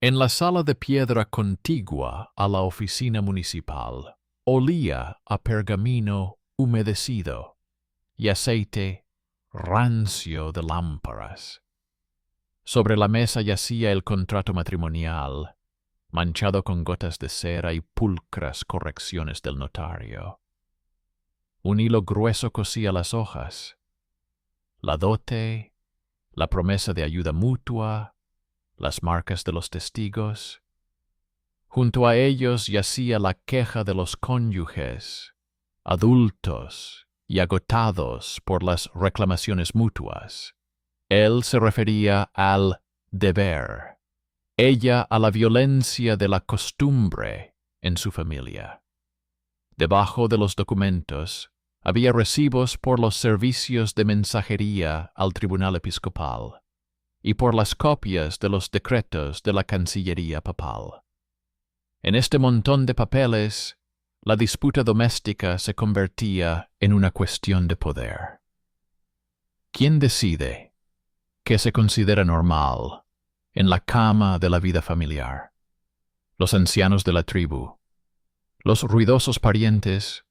En la sala de piedra contigua a la oficina municipal, olía a pergamino humedecido y aceite rancio de lámparas. Sobre la mesa yacía el contrato matrimonial, manchado con gotas de cera y pulcras correcciones del notario. Un hilo grueso cosía las hojas. La dote, la promesa de ayuda mutua, las marcas de los testigos. Junto a ellos yacía la queja de los cónyuges, adultos y agotados por las reclamaciones mutuas. Él se refería al deber, ella a la violencia de la costumbre en su familia. Debajo de los documentos había recibos por los servicios de mensajería al tribunal episcopal y por las copias de los decretos de la Cancillería papal. En este montón de papeles, la disputa doméstica se convertía en una cuestión de poder. ¿Quién decide qué se considera normal en la cama de la vida familiar? ¿Los ancianos de la tribu, los ruidosos parientes,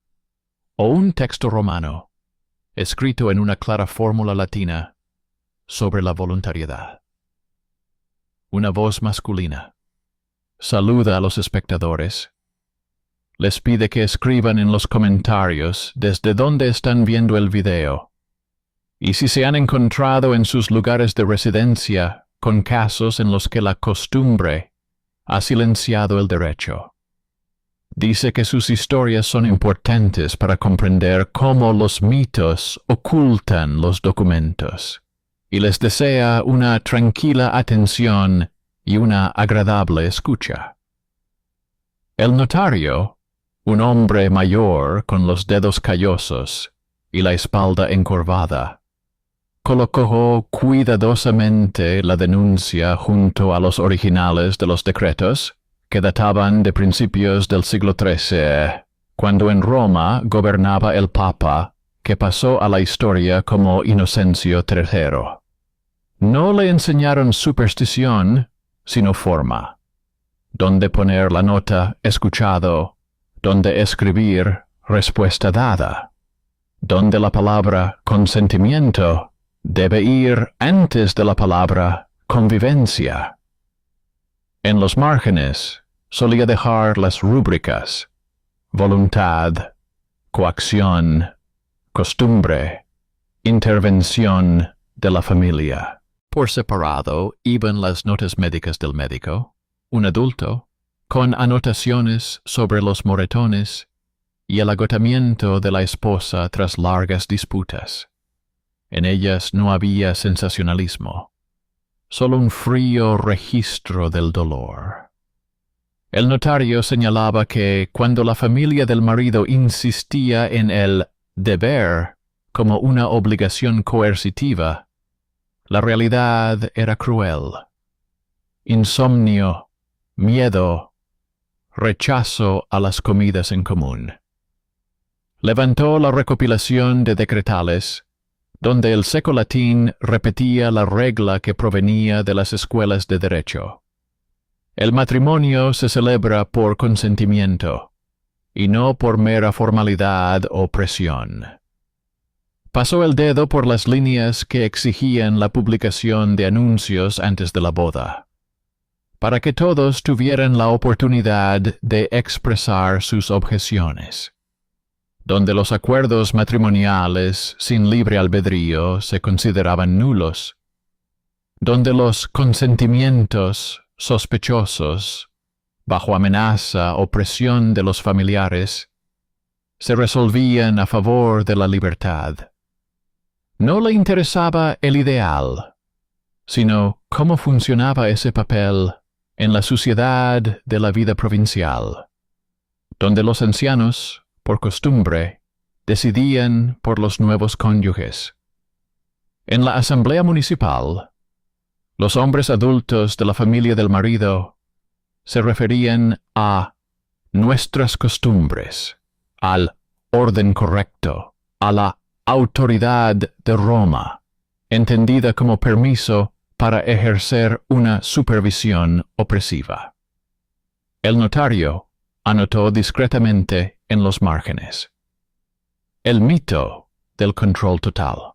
o un texto romano escrito en una clara fórmula latina sobre la voluntariedad? Una voz masculina saluda a los espectadores. Les pide que escriban en los comentarios desde dónde están viendo el video y si se han encontrado en sus lugares de residencia con casos en los que la costumbre ha silenciado el derecho. Dice que sus historias son importantes para comprender cómo los mitos ocultan los documentos y les desea una tranquila atención y una agradable escucha. El notario, un hombre mayor con los dedos callosos y la espalda encorvada, colocó cuidadosamente la denuncia junto a los originales de los decretos que databan de principios del siglo XIII, cuando en Roma gobernaba el Papa, que pasó a la historia como Inocencio III. No le enseñaron superstición, sino forma. Dónde poner la nota escuchado, dónde escribir respuesta dada, dónde la palabra consentimiento debe ir antes de la palabra convivencia. En los márgenes solía dejar las rúbricas: voluntad, coacción, costumbre, intervención de la familia. Por separado iban las notas médicas del médico, un adulto, con anotaciones sobre los moretones y el agotamiento de la esposa tras largas disputas. En ellas no había sensacionalismo, solo un frío registro del dolor. El notario señalaba que cuando la familia del marido insistía en el deber como una obligación coercitiva, la realidad era cruel. Insomnio, miedo, rechazo a las comidas en común. Levantó la recopilación de decretales, donde el seco latín repetía la regla que provenía de las escuelas de derecho. El matrimonio se celebra por consentimiento, y no por mera formalidad o presión. Pasó el dedo por las líneas que exigían la publicación de anuncios antes de la boda, para que todos tuvieran la oportunidad de expresar sus objeciones. Donde los acuerdos matrimoniales sin libre albedrío se consideraban nulos, donde los consentimientos sospechosos, bajo amenaza o presión de los familiares, se resolvían a favor de la libertad. No le interesaba el ideal, sino cómo funcionaba ese papel en la suciedad de la vida provincial, donde los ancianos, por costumbre, decidían por los nuevos cónyuges. En la asamblea municipal, los hombres adultos de la familia del marido se referían a nuestras costumbres, al orden correcto, a la autoridad de Roma, entendida como permiso para ejercer una supervisión opresiva. El notario anotó discretamente en los márgenes: el mito del control total.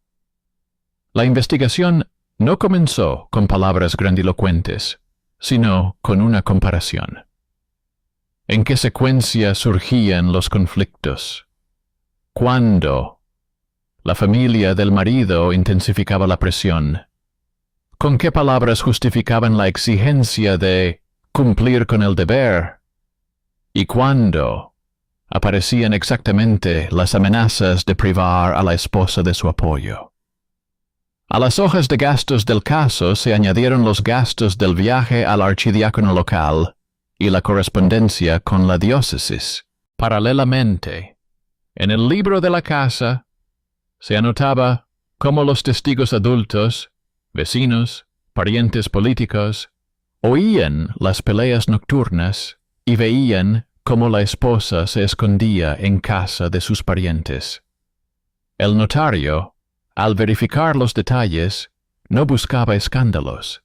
La investigación no comenzó con palabras grandilocuentes, sino con una comparación. ¿En qué secuencia surgían los conflictos? ¿Cuándo la familia del marido intensificaba la presión? ¿Con qué palabras justificaban la exigencia de cumplir con el deber? ¿Y cuándo aparecían exactamente las amenazas de privar a la esposa de su apoyo? A las hojas de gastos del caso se añadieron los gastos del viaje al archidiácono local y la correspondencia con la diócesis. Paralelamente, en el libro de la casa se anotaba cómo los testigos adultos, vecinos, parientes políticos, oían las peleas nocturnas y veían cómo la esposa se escondía en casa de sus parientes. El notario, al verificar los detalles, no buscaba escándalos.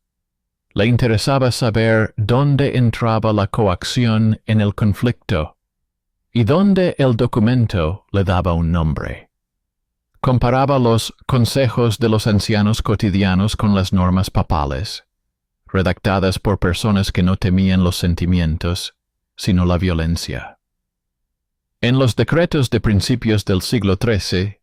Le interesaba saber dónde entraba la coacción en el conflicto y dónde el documento le daba un nombre. Comparaba los consejos de los ancianos cotidianos con las normas papales, redactadas por personas que no temían los sentimientos, sino la violencia. En los decretos de principios del siglo XIII,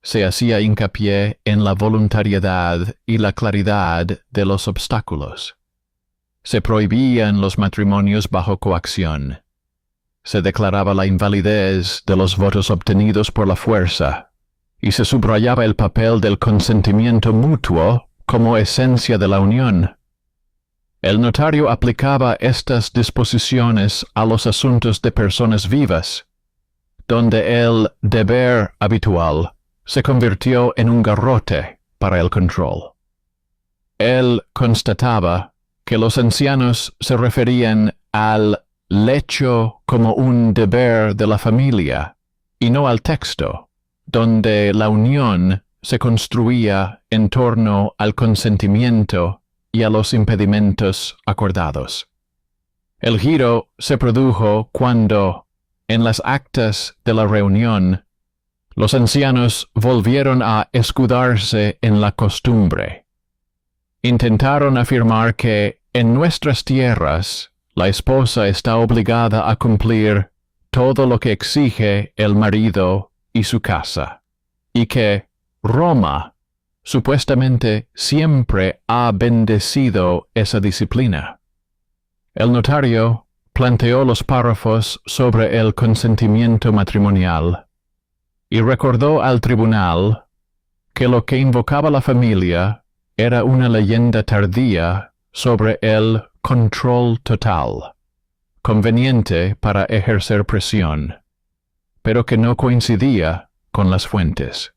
se hacía hincapié en la voluntariedad y la claridad de los obstáculos. Se prohibían los matrimonios bajo coacción. Se declaraba la invalidez de los votos obtenidos por la fuerza, y se subrayaba el papel del consentimiento mutuo como esencia de la unión. El notario aplicaba estas disposiciones a los asuntos de personas vivas, donde el deber habitual se convirtió en un garrote para el control. Él constataba que los ancianos se referían al lecho como un deber de la familia, y no al texto, donde la unión se construía en torno al consentimiento y a los impedimentos acordados. El giro se produjo cuando, en las actas de la reunión, los ancianos volvieron a escudarse en la costumbre. Intentaron afirmar que en nuestras tierras la esposa está obligada a cumplir todo lo que exige el marido y su casa, y que Roma supuestamente siempre ha bendecido esa disciplina. El notario planteó los párrafos sobre el consentimiento matrimonial y recordó al tribunal que lo que invocaba la familia era una leyenda tardía sobre el control total, conveniente para ejercer presión, pero que no coincidía con las fuentes.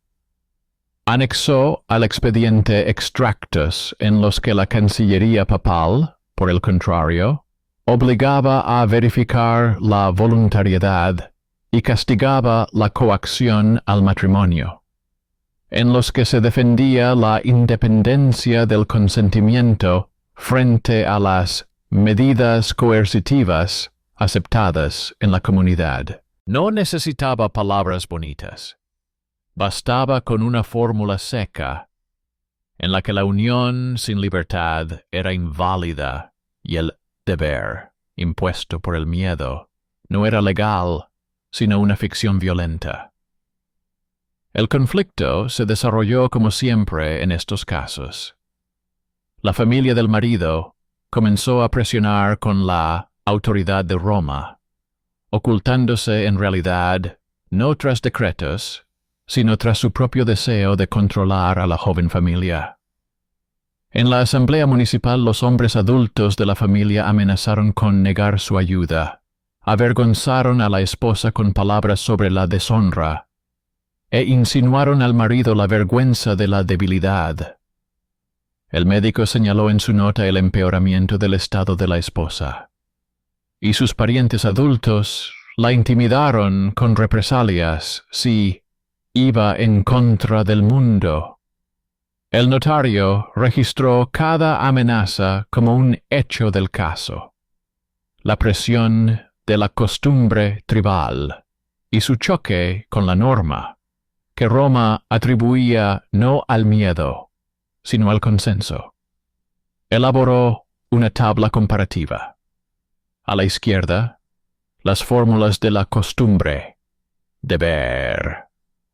Anexó al expediente extractos en los que la Cancillería papal, por el contrario, obligaba a verificar la voluntariedad y castigaba la coacción al matrimonio, en los que se defendía la independencia del consentimiento frente a las medidas coercitivas aceptadas en la comunidad. No necesitaba palabras bonitas. Bastaba con una fórmula seca, en la que la unión sin libertad era inválida y el deber, impuesto por el miedo, no era legal, sino una ficción violenta. El conflicto se desarrolló como siempre en estos casos. La familia del marido comenzó a presionar con la autoridad de Roma, ocultándose en realidad no tras decretos, sino tras su propio deseo de controlar a la joven familia. En la asamblea municipal los hombres adultos de la familia amenazaron con negar su ayuda, avergonzaron a la esposa con palabras sobre la deshonra, e insinuaron al marido la vergüenza de la debilidad. El médico señaló en su nota el empeoramiento del estado de la esposa, y sus parientes adultos la intimidaron con represalias si iba en contra del mundo. El notario registró cada amenaza como un hecho del caso, la presión de la costumbre tribal y su choque con la norma, que Roma atribuía no al miedo, sino al consenso. Elaboró una tabla comparativa. A la izquierda, las fórmulas de la costumbre: deber,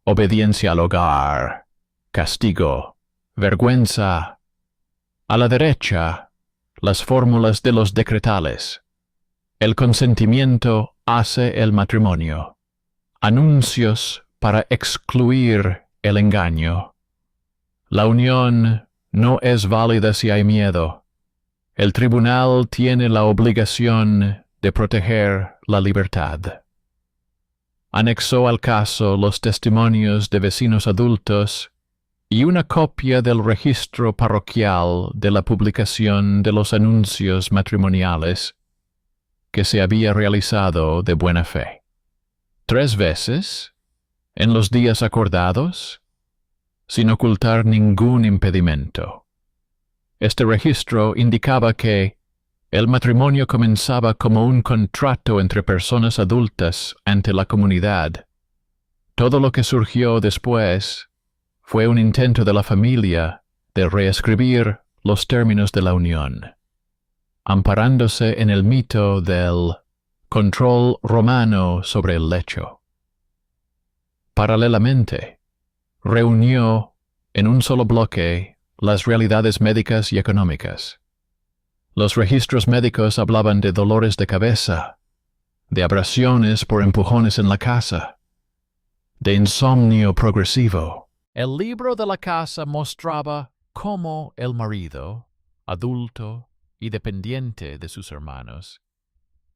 obediencia al hogar, castigo, vergüenza. A la derecha, las fórmulas de los decretales: el consentimiento hace el matrimonio, anuncios para excluir el engaño, la unión no es válida si hay miedo, el tribunal tiene la obligación de proteger la libertad. Anexó al caso los testimonios de vecinos adultos y una copia del registro parroquial de la publicación de los anuncios matrimoniales que se había realizado de buena fe. 3 veces, en los días acordados, sin ocultar ningún impedimento. Este registro indicaba que el matrimonio comenzaba como un contrato entre personas adultas ante la comunidad. Todo lo que surgió después fue un intento de la familia de reescribir los términos de la unión, amparándose en el mito del control romano sobre el lecho. Paralelamente, reunió en un solo bloque las realidades médicas y económicas. Los registros médicos hablaban de dolores de cabeza, de abrasiones por empujones en la casa, de insomnio progresivo. El libro de la casa mostraba cómo el marido, adulto y dependiente de sus hermanos,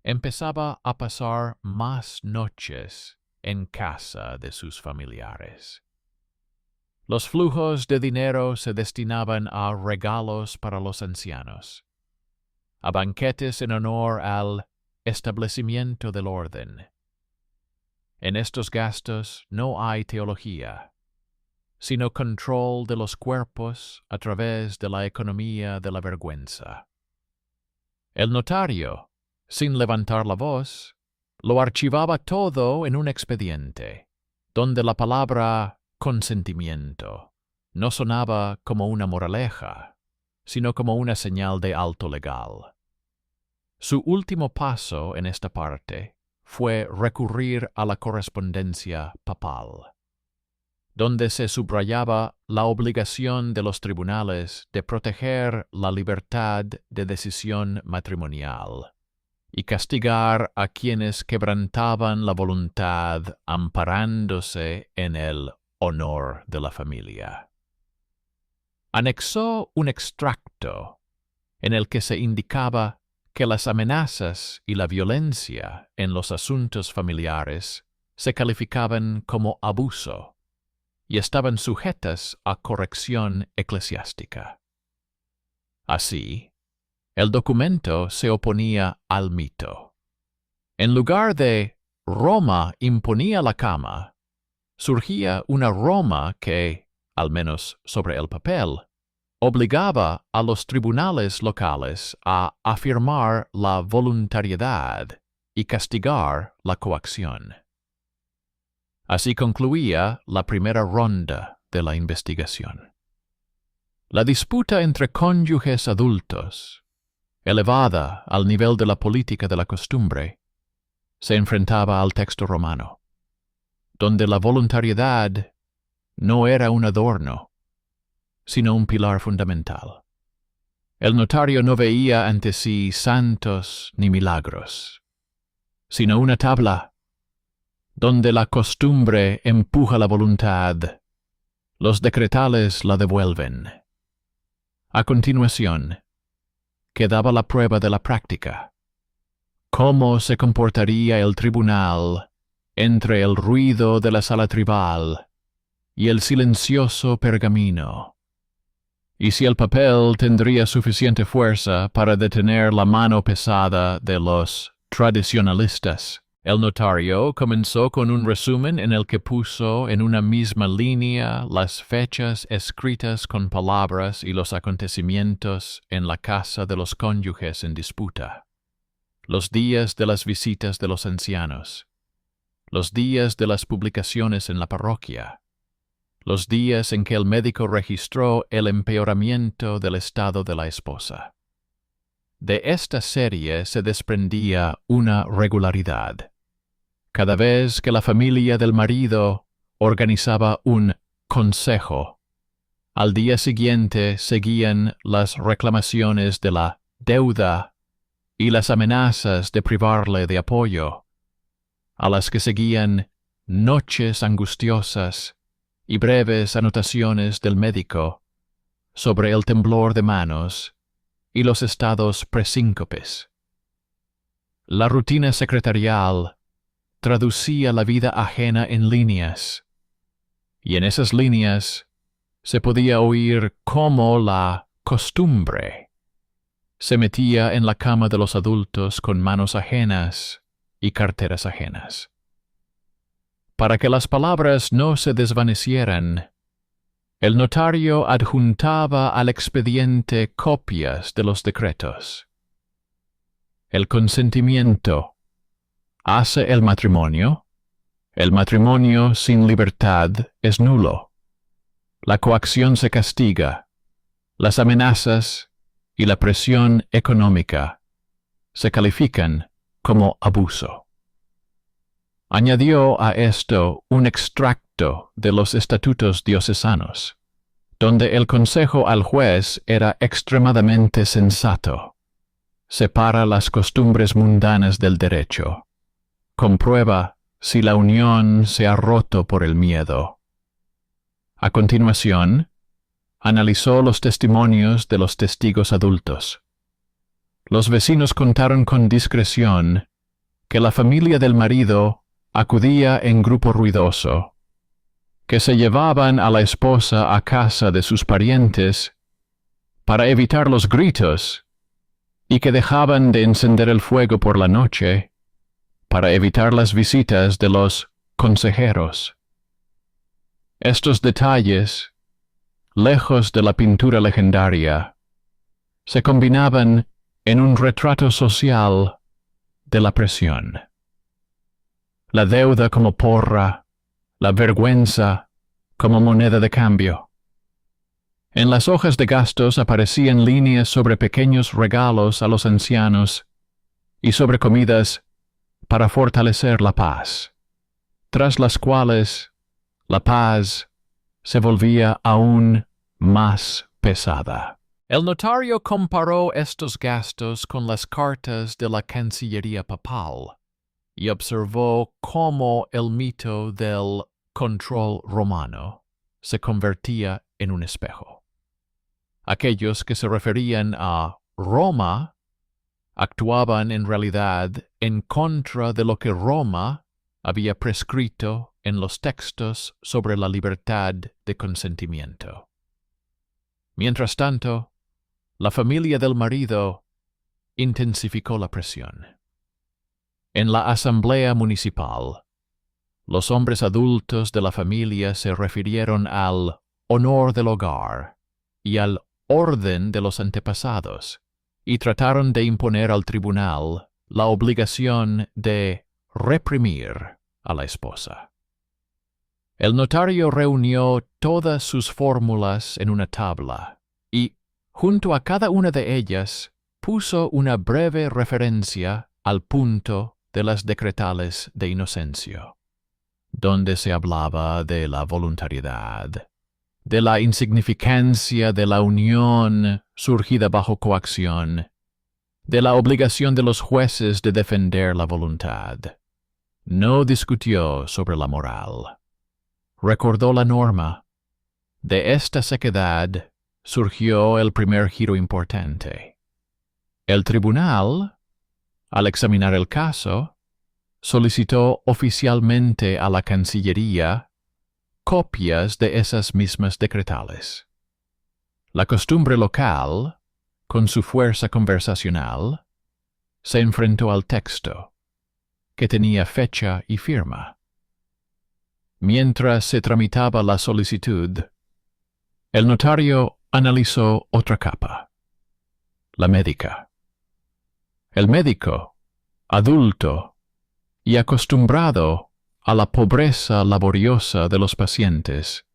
empezaba a pasar más noches en casa de sus familiares. Los flujos de dinero se destinaban a regalos para los ancianos, a banquetes en honor al establecimiento del orden. En estos gastos no hay teología, sino control de los cuerpos a través de la economía de la vergüenza. El notario, sin levantar la voz, lo archivaba todo en un expediente, donde la palabra consentimiento no sonaba como una moraleja, sino como una señal de alto legal. Su último paso en esta parte fue recurrir a la correspondencia papal, donde se subrayaba la obligación de los tribunales de proteger la libertad de decisión matrimonial y castigar a quienes quebrantaban la voluntad amparándose en el honor de la familia. Anexó un extracto en el que se indicaba que las amenazas y la violencia en los asuntos familiares se calificaban como abuso y estaban sujetas a corrección eclesiástica. Así, el documento se oponía al mito. En lugar de Roma imponía la cama, surgía una Roma que, al menos sobre el papel, obligaba a los tribunales locales a afirmar la voluntariedad y castigar la coacción. Así concluía la primera ronda de la investigación. La disputa entre cónyuges adultos, elevada al nivel de la política de la costumbre, se enfrentaba al texto romano, donde la voluntariedad no era un adorno, sino un pilar fundamental. El notario no veía ante sí santos ni milagros, sino una tabla donde la costumbre empuja la voluntad, los decretales la devuelven. A continuación, quedaba la prueba de la práctica. ¿Cómo se comportaría el tribunal entre el ruido de la sala tribal y el silencioso pergamino? Y si el papel tendría suficiente fuerza para detener la mano pesada de los tradicionalistas. El notario comenzó con un resumen en el que puso en una misma línea las fechas escritas con palabras y los acontecimientos en la casa de los cónyuges en disputa, los días de las visitas de los ancianos, los días de las publicaciones en la parroquia, los días en que el médico registró el empeoramiento del estado de la esposa. De esta serie se desprendía una regularidad. Cada vez que la familia del marido organizaba un consejo, al día siguiente seguían las reclamaciones de la deuda y las amenazas de privarle de apoyo, a las que seguían noches angustiosas y breves anotaciones del médico sobre el temblor de manos y los estados presíncopes. La rutina secretarial traducía la vida ajena en líneas, y en esas líneas se podía oír cómo la costumbre se metía en la cama de los adultos con manos ajenas y carteras ajenas. Para que las palabras no se desvanecieran, el notario adjuntaba al expediente copias de los decretos. El consentimiento hace el matrimonio sin libertad es nulo. La coacción se castiga, las amenazas y la presión económica se califican como abuso. Añadió a esto un extracto de los estatutos diocesanos, donde el consejo al juez era extremadamente sensato. Separa las costumbres mundanas del derecho. Comprueba si la unión se ha roto por el miedo. A continuación, analizó los testimonios de los testigos adultos. Los vecinos contaron con discreción que la familia del marido acudía en grupo ruidoso, que se llevaban a la esposa a casa de sus parientes para evitar los gritos y que dejaban de encender el fuego por la noche para evitar las visitas de los consejeros. Estos detalles, lejos de la pintura legendaria, se combinaban en un retrato social de la presión. La deuda como porra, la vergüenza como moneda de cambio. En las hojas de gastos aparecían líneas sobre pequeños regalos a los ancianos y sobre comidas para fortalecer la paz, tras las cuales la paz se volvía aún más pesada. El notario comparó estos gastos con las cartas de la Cancillería papal y observó cómo el mito del control romano se convertía en un espejo. Aquellos que se referían a Roma actuaban en realidad en contra de lo que Roma había prescrito en los textos sobre la libertad de consentimiento. Mientras tanto, la familia del marido intensificó la presión. En la asamblea municipal, los hombres adultos de la familia se refirieron al honor del hogar y al orden de los antepasados, y trataron de imponer al tribunal la obligación de reprimir a la esposa. El notario reunió todas sus fórmulas en una tabla y, junto a cada una de ellas, puso una breve referencia al punto de las decretales de Inocencio, donde se hablaba de la voluntariedad, de la insignificancia de la unión surgida bajo coacción, de la obligación de los jueces de defender la voluntad. No discutió sobre la moral. Recordó la norma. De esta sequedad surgió el primer giro importante. El tribunal, al examinar el caso, solicitó oficialmente a la Cancillería copias de esas mismas decretales. La costumbre local, con su fuerza conversacional, se enfrentó al texto, que tenía fecha y firma. Mientras se tramitaba la solicitud, el notario analizó otra capa, la médica. El médico, adulto y acostumbrado a la pobreza laboriosa de los pacientes,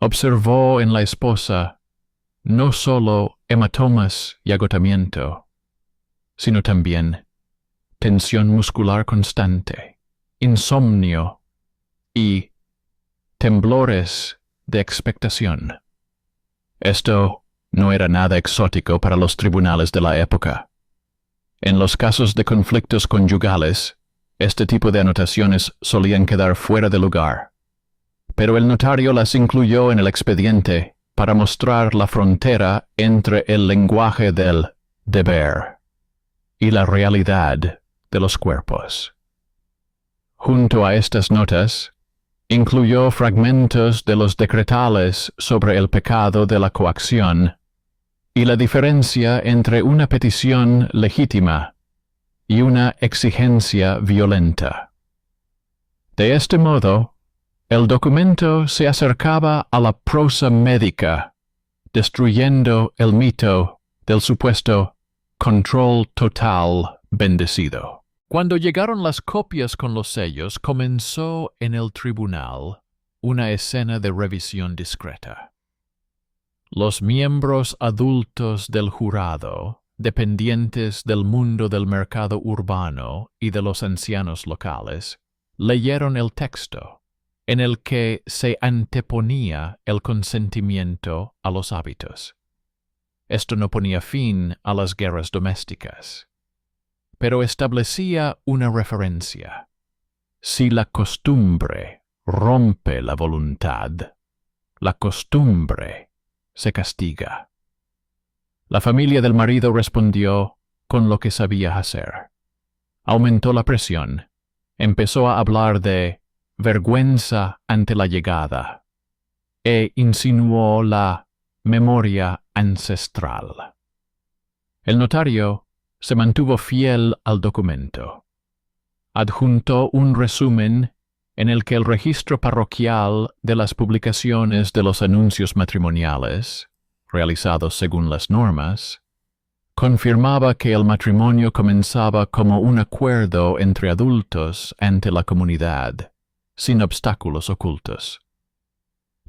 observó en la esposa no solo hematomas y agotamiento, sino también tensión muscular constante, insomnio y temblores de expectación. Esto no era nada exótico para los tribunales de la época. En los casos de conflictos conyugales, este tipo de anotaciones solían quedar fuera de lugar, pero el notario las incluyó en el expediente para mostrar la frontera entre el lenguaje del deber y la realidad de los cuerpos. Junto a estas notas, incluyó fragmentos de los decretales sobre el pecado de la coacción y la diferencia entre una petición legítima y una exigencia violenta. De este modo, el documento se acercaba a la prosa médica, destruyendo el mito del supuesto control total bendecido. Cuando llegaron las copias con los sellos, comenzó en el tribunal una escena de revisión discreta. Los miembros adultos del jurado, dependientes del mundo del mercado urbano y de los ancianos locales, leyeron el texto, en el que se anteponía el consentimiento a los hábitos. Esto no ponía fin a las guerras domésticas, pero establecía una referencia. Si la costumbre rompe la voluntad, la costumbre se castiga. La familia del marido respondió con lo que sabía hacer. Aumentó la presión. Empezó a hablar de vergüenza ante la llegada e insinuó la memoria ancestral. El notario se mantuvo fiel al documento. Adjuntó un resumen en el que el registro parroquial de las publicaciones de los anuncios matrimoniales, realizados según las normas, confirmaba que el matrimonio comenzaba como un acuerdo entre adultos ante la comunidad, sin obstáculos ocultos.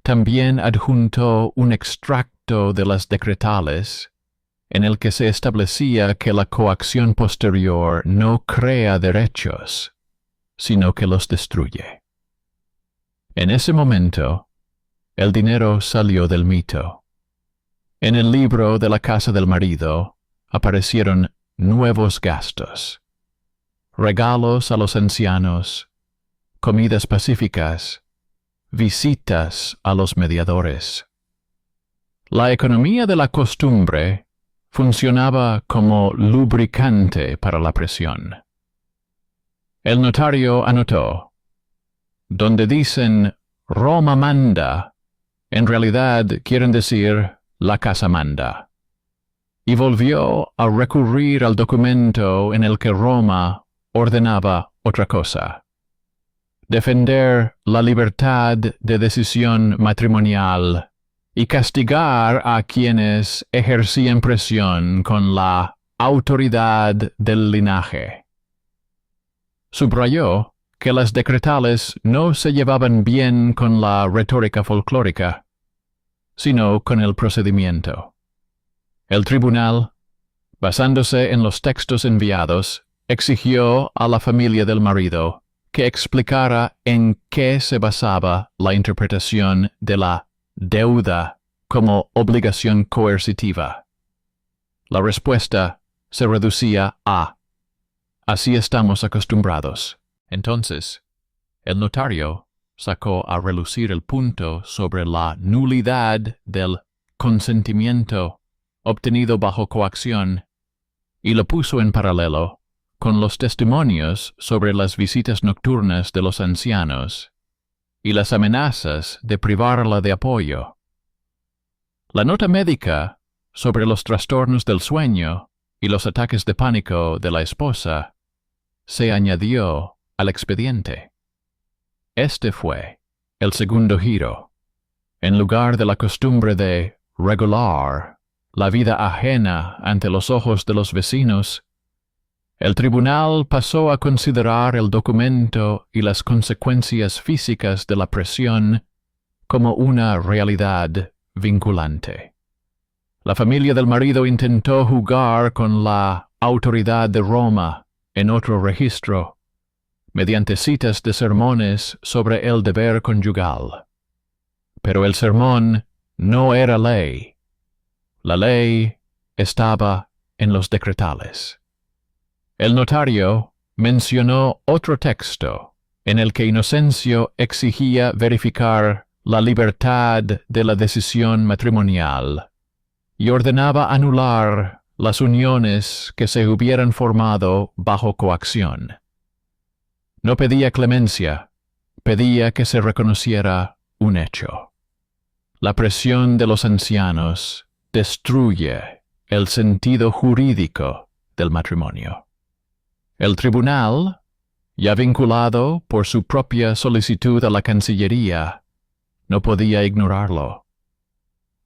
También adjuntó un extracto de las decretales en el que se establecía que la coacción posterior no crea derechos, sino que los destruye. En ese momento, el dinero salió del mito. En el libro de la casa del marido aparecieron nuevos gastos, regalos a los ancianos, comidas pacíficas, visitas a los mediadores. La economía de la costumbre funcionaba como lubricante para la presión. El notario anotó: donde dicen Roma manda, en realidad quieren decir la casa manda. Y volvió a recurrir al documento en el que Roma ordenaba otra cosa: defender la libertad de decisión matrimonial y castigar a quienes ejercían presión con la autoridad del linaje. Subrayó que las decretales no se llevaban bien con la retórica folclórica, sino con el procedimiento. El tribunal, basándose en los textos enviados, exigió a la familia del marido que explicara en qué se basaba la interpretación de la deuda como obligación coercitiva. La respuesta se reducía a: así estamos acostumbrados. Entonces, el notario sacó a relucir el punto sobre la nulidad del consentimiento obtenido bajo coacción y lo puso en paralelo con los testimonios sobre las visitas nocturnas de los ancianos y las amenazas de privarla de apoyo. La nota médica sobre los trastornos del sueño y los ataques de pánico de la esposa se añadió al expediente. Este fue el segundo giro. En lugar de la costumbre de regular la vida ajena ante los ojos de los vecinos, el tribunal pasó a considerar el documento y las consecuencias físicas de la presión como una realidad vinculante. La familia del marido intentó jugar con la autoridad de Roma en otro registro, mediante citas de sermones sobre el deber conyugal. Pero el sermón no era ley. La ley estaba en los decretales. El notario mencionó otro texto en el que Inocencio exigía verificar la libertad de la decisión matrimonial y ordenaba anular las uniones que se hubieran formado bajo coacción. No pedía clemencia, pedía que se reconociera un hecho. La presión de los ancianos destruye el sentido jurídico del matrimonio. El tribunal, ya vinculado por su propia solicitud a la Cancillería, no podía ignorarlo.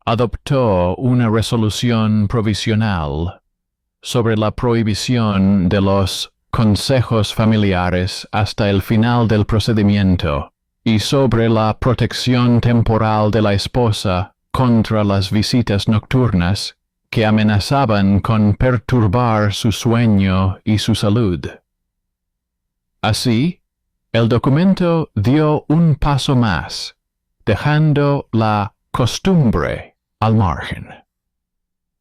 Adoptó una resolución provisional sobre la prohibición de los consejos familiares hasta el final del procedimiento y sobre la protección temporal de la esposa contra las visitas nocturnas que amenazaban con perturbar su sueño y su salud. Así, el documento dio un paso más, dejando la costumbre al margen.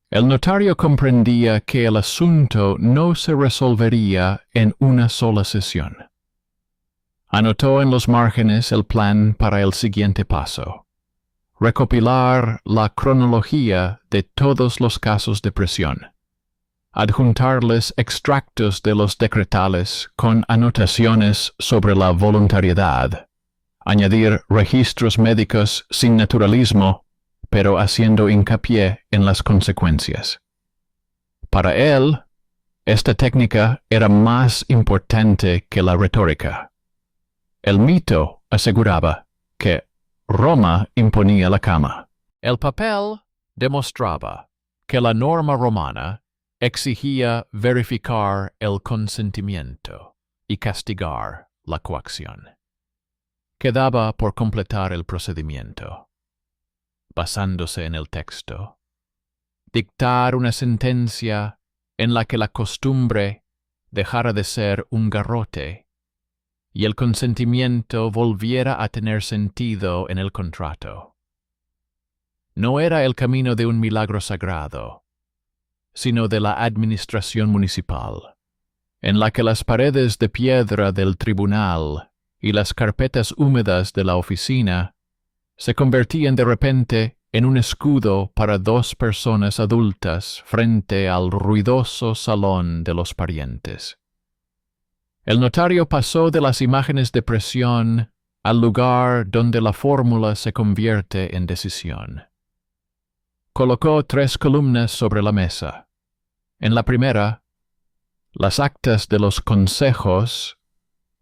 El notario comprendía que el asunto no se resolvería en una sola sesión. Anotó en los márgenes el plan para el siguiente paso: recopilar la cronología de todos los casos de presión, adjuntarles extractos de los decretales con anotaciones sobre la voluntariedad, añadir registros médicos sin naturalismo, pero haciendo hincapié en las consecuencias. Para él, esta técnica era más importante que la retórica. El mito aseguraba que Roma imponía la cama. El papel demostraba que la norma romana exigía verificar el consentimiento y castigar la coacción. Quedaba por completar el procedimiento. Basándose en el texto, dictar una sentencia en la que la costumbre dejara de ser un garrote y el consentimiento volviera a tener sentido en el contrato. No era el camino de un milagro sagrado, sino de la administración municipal, en la que las paredes de piedra del tribunal y las carpetas húmedas de la oficina se convertían de repente en un escudo para dos personas adultas frente al ruidoso salón de los parientes. El notario pasó de las imágenes de presión al lugar donde la fórmula se convierte en decisión. Colocó 3 columnas sobre la mesa. En la primera, las actas de los consejos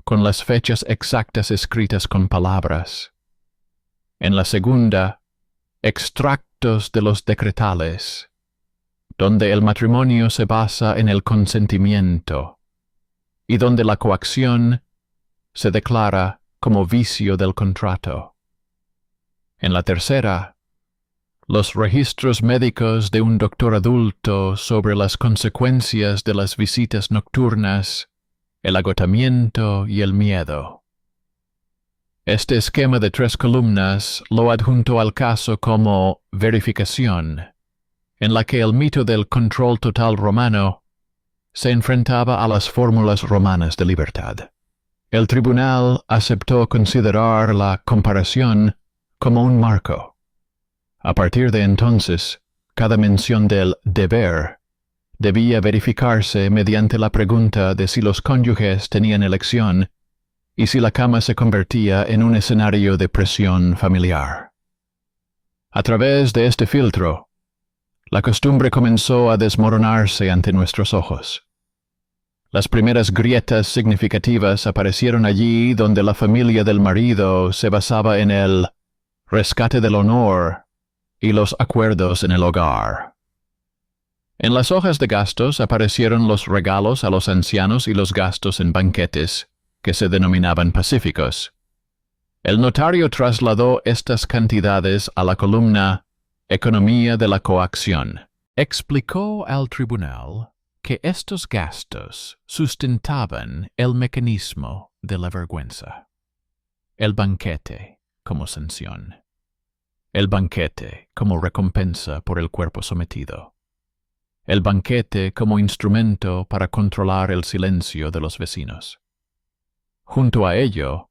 con las fechas exactas escritas con palabras. En la segunda, extractos de los decretales, donde el matrimonio se basa en el consentimiento y donde la coacción se declara como vicio del contrato. En la tercera, los registros médicos de un doctor adulto sobre las consecuencias de las visitas nocturnas, el agotamiento y el miedo. Este esquema de 3 columnas lo adjuntó al caso como verificación, en la que el mito del control total romano se enfrentaba a las fórmulas romanas de libertad. El tribunal aceptó considerar la comparación como un marco. A partir de entonces, cada mención del deber debía verificarse mediante la pregunta de si los cónyuges tenían elección y si la cama se convertía en un escenario de presión familiar. A través de este filtro, la costumbre comenzó a desmoronarse ante nuestros ojos. Las primeras grietas significativas aparecieron allí donde la familia del marido se basaba en el rescate del honor y los acuerdos en el hogar. En las hojas de gastos aparecieron los regalos a los ancianos y los gastos en banquetes, que se denominaban pacíficos. El notario trasladó estas cantidades a la columna Economía de la coacción. Explicó al tribunal que estos gastos sustentaban el mecanismo de la vergüenza. El banquete como sanción. El banquete como recompensa por el cuerpo sometido. El banquete como instrumento para controlar el silencio de los vecinos. Junto a ello,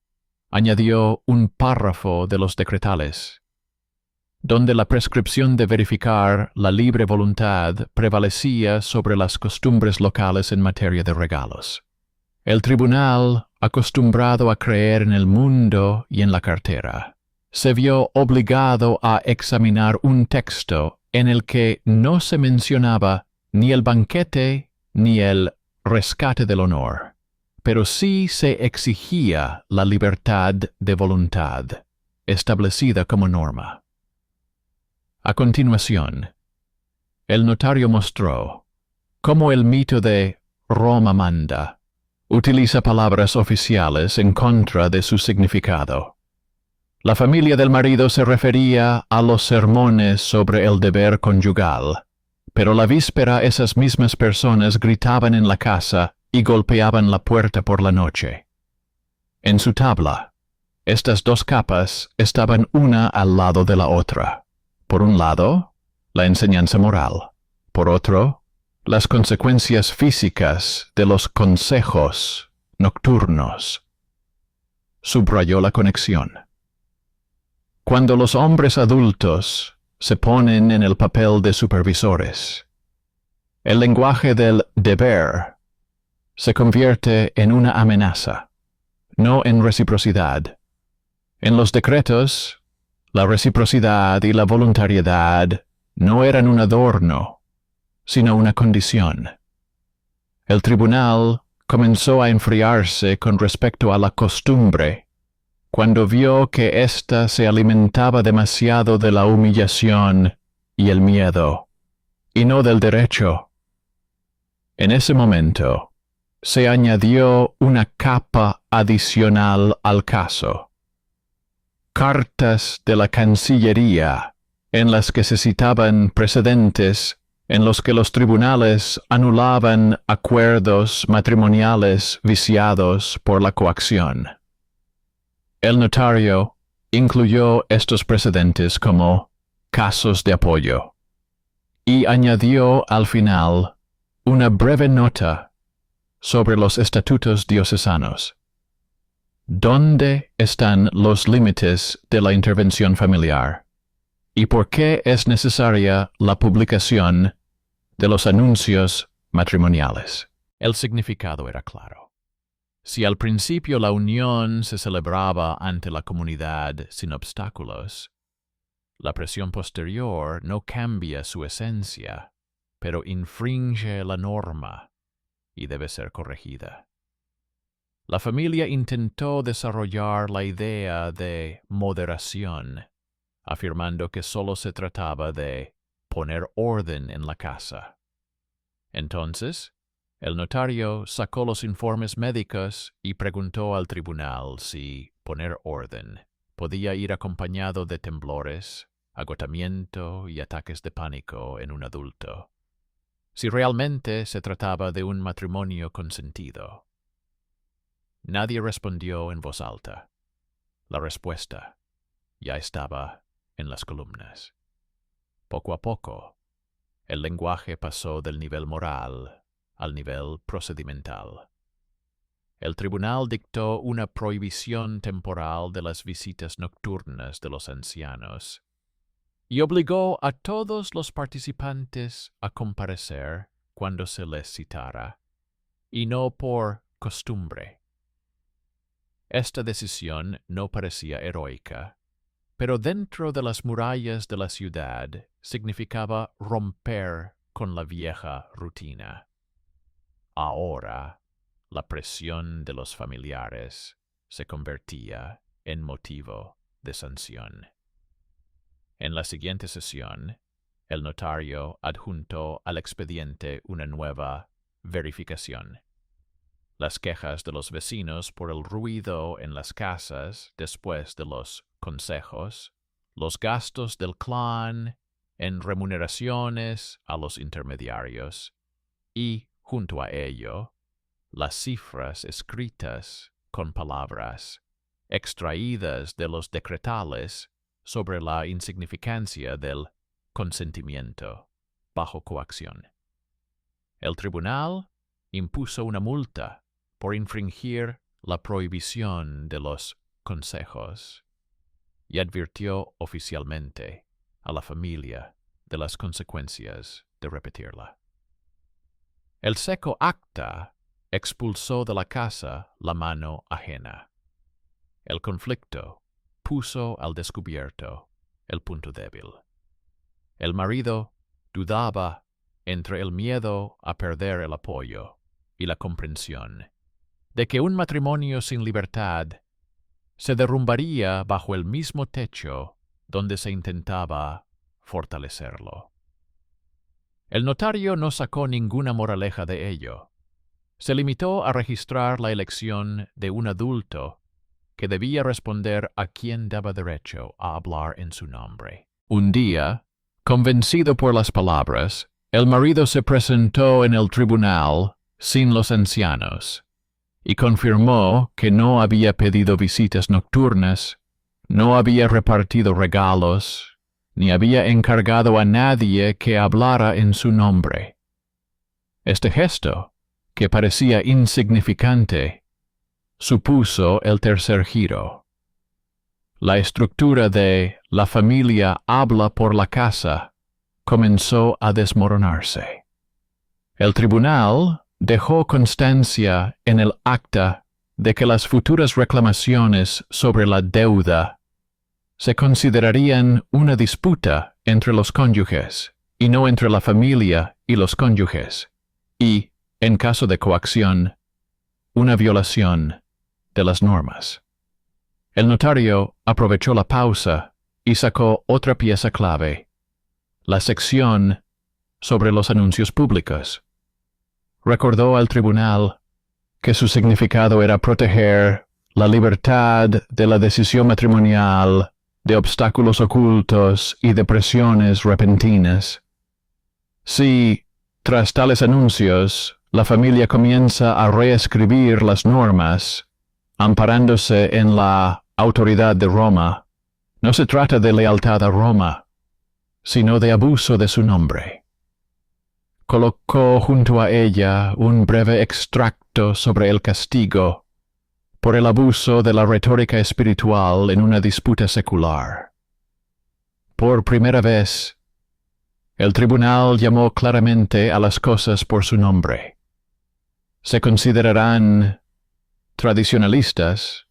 añadió un párrafo de los decretales, donde la prescripción de verificar la libre voluntad prevalecía sobre las costumbres locales en materia de regalos. El tribunal, acostumbrado a creer en el mundo y en la cartera, se vio obligado a examinar un texto en el que no se mencionaba ni el banquete ni el rescate del honor, pero sí se exigía la libertad de voluntad, establecida como norma. A continuación, el notario mostró cómo el mito de Roma manda utiliza palabras oficiales en contra de su significado. La familia del marido se refería a los sermones sobre el deber conyugal, pero la víspera esas mismas personas gritaban en la casa y golpeaban la puerta por la noche. En su tabla, estas dos capas estaban una al lado de la otra. Por un lado, la enseñanza moral. Por otro, las consecuencias físicas de los consejos nocturnos. Subrayó la conexión. Cuando los hombres adultos se ponen en el papel de supervisores, el lenguaje del deber se convierte en una amenaza, no en reciprocidad. En los decretos, la reciprocidad y la voluntariedad no eran un adorno, sino una condición. El tribunal comenzó a enfriarse con respecto a la costumbre, cuando vio que ésta se alimentaba demasiado de la humillación y el miedo, y no del derecho. En ese momento, se añadió una capa adicional al caso. Cartas de la Cancillería, en las que se citaban precedentes en los que los tribunales anulaban acuerdos matrimoniales viciados por la coacción. El notario incluyó estos precedentes como casos de apoyo y añadió al final una breve nota sobre los estatutos diocesanos. ¿Dónde están los límites de la intervención familiar? ¿Y por qué es necesaria la publicación de los anuncios matrimoniales? El significado era claro. Si al principio la unión se celebraba ante la comunidad sin obstáculos, la presión posterior no cambia su esencia, pero infringe la norma y debe ser corregida. La familia intentó desarrollar la idea de moderación, afirmando que solo se trataba de poner orden en la casa. Entonces, el notario sacó los informes médicos y preguntó al tribunal si poner orden podía ir acompañado de temblores, agotamiento y ataques de pánico en un adulto, si realmente se trataba de un matrimonio consentido. Nadie respondió en voz alta. La respuesta ya estaba en las columnas. Poco a poco, el lenguaje pasó del nivel moral al nivel procedimental. El tribunal dictó una prohibición temporal de las visitas nocturnas de los ancianos y obligó a todos los participantes a comparecer cuando se les citara, y no por costumbre. Esta decisión no parecía heroica, pero dentro de las murallas de la ciudad significaba romper con la vieja rutina. Ahora, la presión de los familiares se convertía en motivo de sanción. En la siguiente sesión, el notario adjuntó al expediente una nueva verificación. Las quejas de los vecinos por el ruido en las casas después de los consejos, los gastos del clan en remuneraciones a los intermediarios y, junto a ello, las cifras escritas con palabras extraídas de los decretales sobre la insignificancia del consentimiento bajo coacción. El tribunal impuso una multa por infringir la prohibición de los consejos y advirtió oficialmente a la familia de las consecuencias de repetirla. El seco acta expulsó de la casa la mano ajena. El conflicto puso al descubierto el punto débil. El marido dudaba entre el miedo a perder el apoyo y la comprensión de que un matrimonio sin libertad se derrumbaría bajo el mismo techo donde se intentaba fortalecerlo. El notario no sacó ninguna moraleja de ello. Se limitó a registrar la elección de un adulto que debía responder a quien daba derecho a hablar en su nombre. Un día, convencido por las palabras, el marido se presentó en el tribunal sin los ancianos y confirmó que no había pedido visitas nocturnas, no había repartido regalos, ni había encargado a nadie que hablara en su nombre. Este gesto, que parecía insignificante, supuso el tercer giro. La estructura de la familia habla por la casa comenzó a desmoronarse. El tribunal dejó constancia en el acta de que las futuras reclamaciones sobre la deuda se considerarían una disputa entre los cónyuges y no entre la familia y los cónyuges, y, en caso de coacción, una violación de las normas. El notario aprovechó la pausa y sacó otra pieza clave, la sección sobre los anuncios públicos. Recordó al tribunal que su significado era proteger la libertad de la decisión matrimonial de obstáculos ocultos y de presiones repentinas. Si, tras tales anuncios, la familia comienza a reescribir las normas, amparándose en la autoridad de Roma, no se trata de lealtad a Roma, sino de abuso de su nombre. Colocó junto a ella un breve extracto sobre el castigo por el abuso de la retórica espiritual en una disputa secular. Por primera vez, el tribunal llamó claramente a las cosas por su nombre. Se considerarán tradicionalistas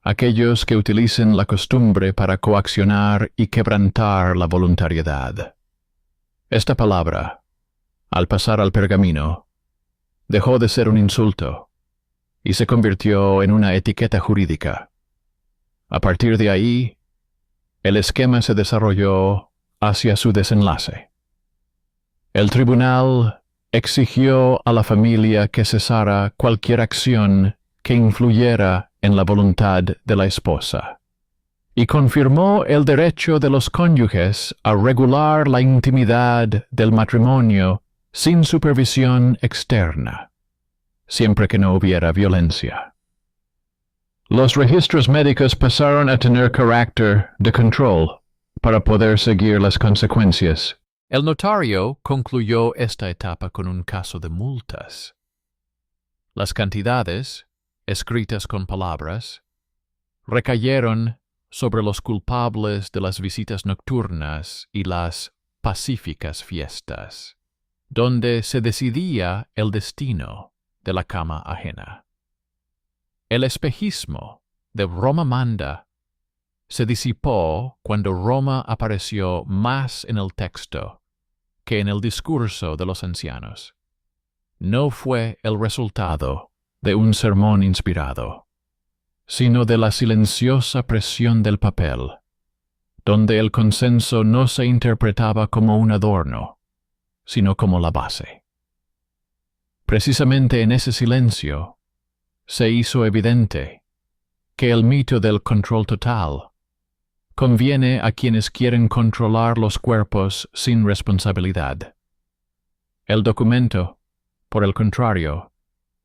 aquellos que utilicen la costumbre para coaccionar y quebrantar la voluntariedad. Esta palabra, al pasar al pergamino, dejó de ser un insulto y se convirtió en una etiqueta jurídica. A partir de ahí, el esquema se desarrolló hacia su desenlace. El tribunal exigió a la familia que cesara cualquier acción que influyera en la voluntad de la esposa, y confirmó el derecho de los cónyuges a regular la intimidad del matrimonio sin supervisión externa, siempre que no hubiera violencia. Los registros médicos pasaron a tener carácter de control para poder seguir las consecuencias. El notario concluyó esta etapa con un caso de multas. Las cantidades, escritas con palabras, recayeron sobre los culpables de las visitas nocturnas y las pacíficas fiestas, donde se decidía el destino de la cama ajena. El espejismo de Roma manda se disipó cuando Roma apareció más en el texto que en el discurso de los ancianos. No fue el resultado de un sermón inspirado, sino de la silenciosa presión del papel, donde el consenso no se interpretaba como un adorno, sino como la base. Precisamente en ese silencio se hizo evidente que el mito del control total conviene a quienes quieren controlar los cuerpos sin responsabilidad. El documento, por el contrario,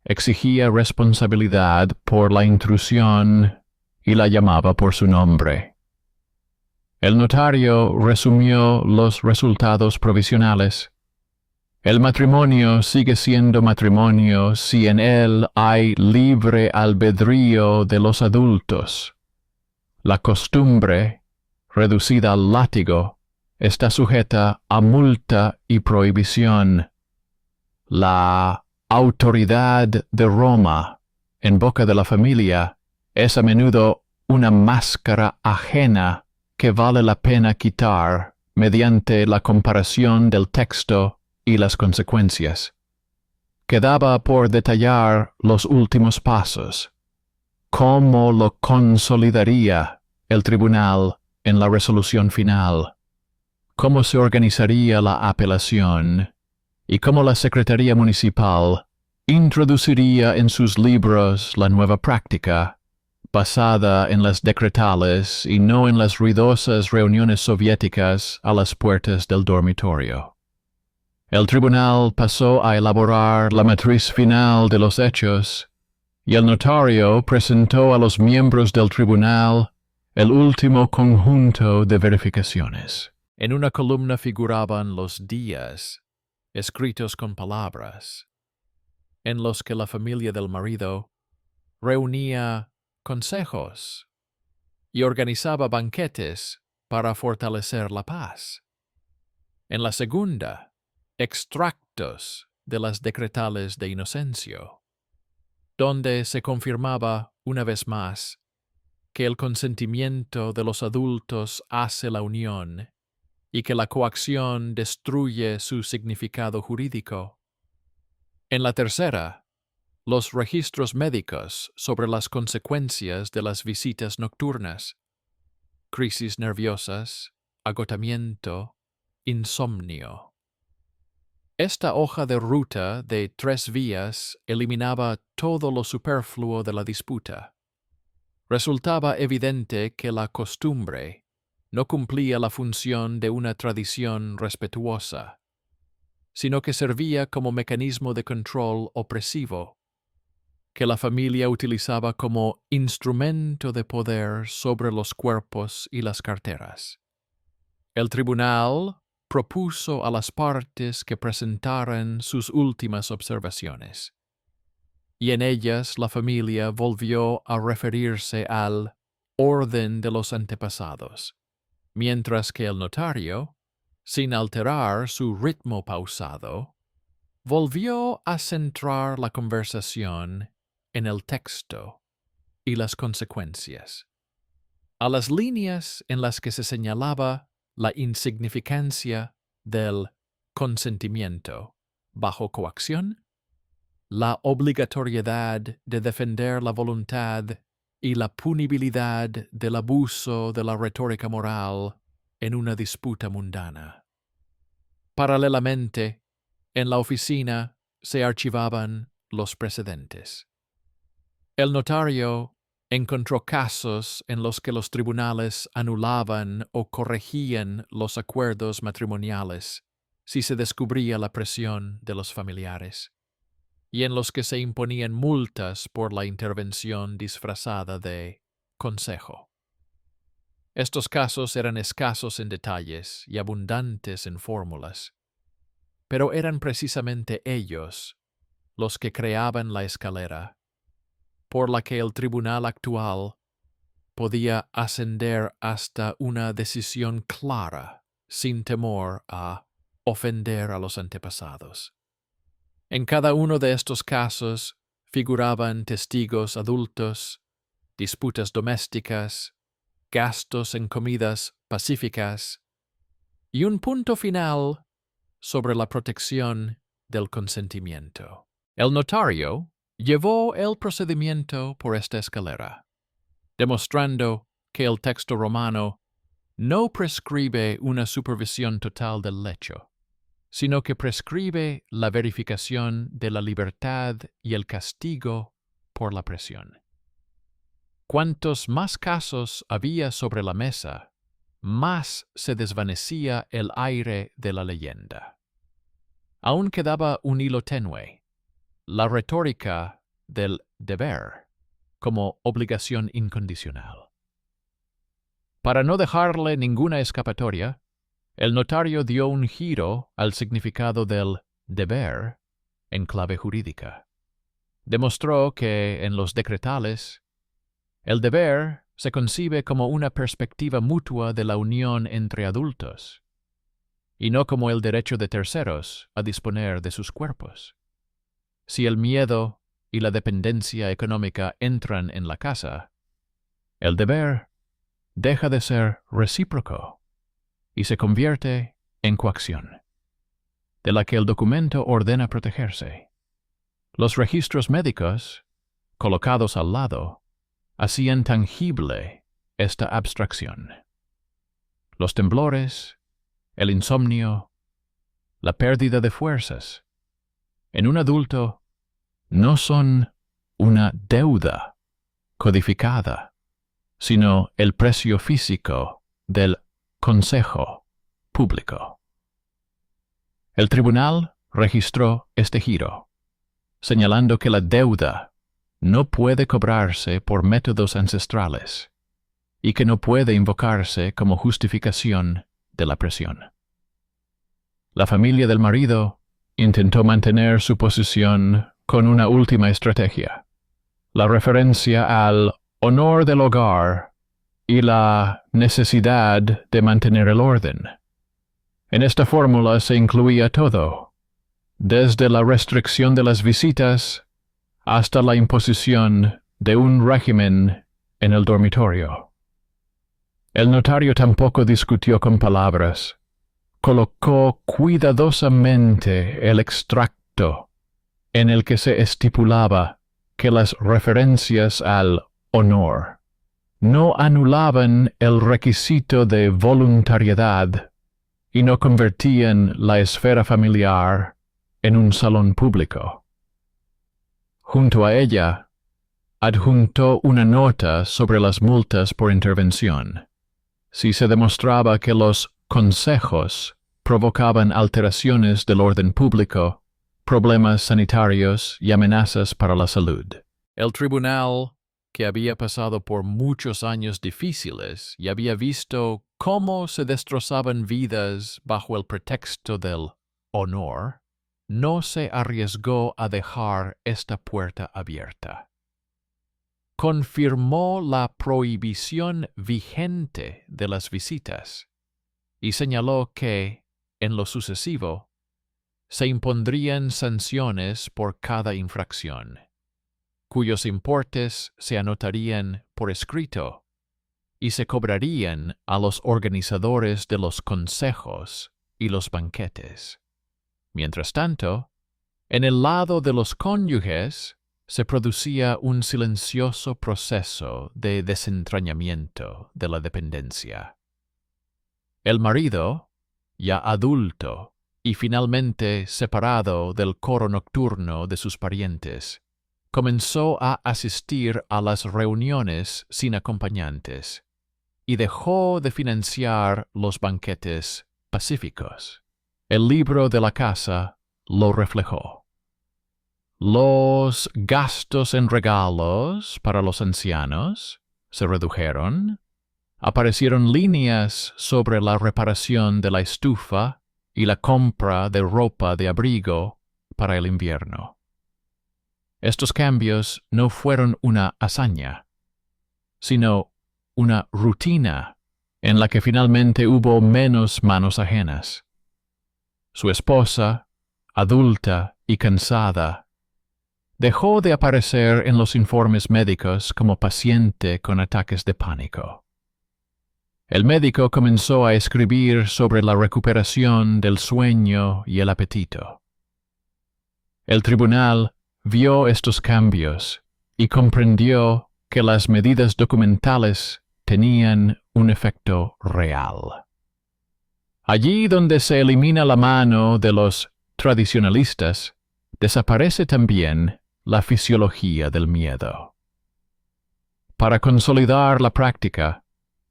exigía responsabilidad por la intrusión y la llamaba por su nombre. El notario resumió los resultados provisionales. El matrimonio sigue siendo matrimonio si en él hay libre albedrío de los adultos. La costumbre, reducida al látigo, está sujeta a multa y prohibición. La autoridad de Roma, en boca de la familia, es a menudo una máscara ajena que vale la pena quitar mediante la comparación del texto y las consecuencias. Quedaba por detallar los últimos pasos. ¿Cómo lo consolidaría el tribunal en la resolución final? ¿Cómo se organizaría la apelación? ¿Y cómo la Secretaría Municipal introduciría en sus libros la nueva práctica, basada en las decretales y no en las ruidosas reuniones soviéticas a las puertas del dormitorio? El tribunal pasó a elaborar la matriz final de los hechos, y el notario presentó a los miembros del tribunal el último conjunto de verificaciones. En una columna figuraban los días, escritos con palabras, en los que la familia del marido reunía consejos y organizaba banquetes para fortalecer la paz. En la segunda, extractos de las decretales de Inocencio, donde se confirmaba una vez más que el consentimiento de los adultos hace la unión y que la coacción destruye su significado jurídico. En la tercera, los registros médicos sobre las consecuencias de las visitas nocturnas, crisis nerviosas, agotamiento, insomnio. Esta hoja de ruta de 3 vías eliminaba todo lo superfluo de la disputa. Resultaba evidente que la costumbre no cumplía la función de una tradición respetuosa, sino que servía como mecanismo de control opresivo, que la familia utilizaba como instrumento de poder sobre los cuerpos y las carteras. El tribunal propuso a las partes que presentaran sus últimas observaciones, y en ellas la familia volvió a referirse al orden de los antepasados, mientras que el notario, sin alterar su ritmo pausado, volvió a centrar la conversación en el texto y las consecuencias. A las líneas en las que se señalaba la insignificancia del consentimiento bajo coacción, la obligatoriedad de defender la voluntad y la punibilidad del abuso de la retórica moral en una disputa mundana. Paralelamente, en la oficina se archivaban los precedentes. El notario encontró casos en los que los tribunales anulaban o corregían los acuerdos matrimoniales si se descubría la presión de los familiares, y en los que se imponían multas por la intervención disfrazada de consejo. Estos casos eran escasos en detalles y abundantes en fórmulas, pero eran precisamente ellos los que creaban la escalera por la que el tribunal actual podía ascender hasta una decisión clara sin temor a ofender a los antepasados. En cada uno de estos casos figuraban testigos adultos, disputas domésticas, gastos en comidas pacíficas y un punto final sobre la protección del consentimiento. El notario Llevó el procedimiento por esta escalera, demostrando que el texto romano no prescribe una supervisión total del lecho, sino que prescribe la verificación de la libertad y el castigo por la presión. Cuantos más casos había sobre la mesa, más se desvanecía el aire de la leyenda. Aún quedaba un hilo tenue, la retórica del deber como obligación incondicional. Para no dejarle ninguna escapatoria, el notario dio un giro al significado del deber en clave jurídica. Demostró que en los decretales, el deber se concibe como una perspectiva mutua de la unión entre adultos, y no como el derecho de terceros a disponer de sus cuerpos. Si el miedo y la dependencia económica entran en la casa, el deber deja de ser recíproco y se convierte en coacción, de la que el documento ordena protegerse. Los registros médicos, colocados al lado, hacían tangible esta abstracción. Los temblores, el insomnio, la pérdida de fuerzas, en un adulto no son una deuda codificada, sino el precio físico del consejo público. El tribunal registró este giro, señalando que la deuda no puede cobrarse por métodos ancestrales y que no puede invocarse como justificación de la presión. La familia del marido intentó mantener su posición con una última estrategia, la referencia al honor del hogar y la necesidad de mantener el orden. En esta fórmula se incluía todo, desde la restricción de las visitas hasta la imposición de un régimen en el dormitorio. El notario tampoco discutió con palabras. Colocó cuidadosamente el extracto en el que se estipulaba que las referencias al honor no anulaban el requisito de voluntariedad y no convertían la esfera familiar en un salón público. Junto a ella, adjuntó una nota sobre las multas por intervención, si se demostraba que los consejos provocaban alteraciones del orden público, problemas sanitarios y amenazas para la salud. El tribunal, que había pasado por muchos años difíciles y había visto cómo se destrozaban vidas bajo el pretexto del honor, no se arriesgó a dejar esta puerta abierta. Confirmó la prohibición vigente de las visitas y señaló que, en lo sucesivo, se impondrían sanciones por cada infracción, cuyos importes se anotarían por escrito y se cobrarían a los organizadores de los consejos y los banquetes. Mientras tanto, en el lado de los cónyuges se producía un silencioso proceso de desentrañamiento de la dependencia. El marido, ya adulto y finalmente separado del coro nocturno de sus parientes, comenzó a asistir a las reuniones sin acompañantes y dejó de financiar los banquetes pacíficos. El libro de la casa lo reflejó. Los gastos en regalos para los ancianos se redujeron. Aparecieron líneas sobre la reparación de la estufa y la compra de ropa de abrigo para el invierno. Estos cambios no fueron una hazaña, sino una rutina en la que finalmente hubo menos manos ajenas. Su esposa, adulta y cansada, dejó de aparecer en los informes médicos como paciente con ataques de pánico. El médico comenzó a escribir sobre la recuperación del sueño y el apetito. El tribunal vio estos cambios y comprendió que las medidas documentales tenían un efecto real. Allí donde se elimina la mano de los tradicionalistas, desaparece también la fisiología del miedo. Para consolidar la práctica,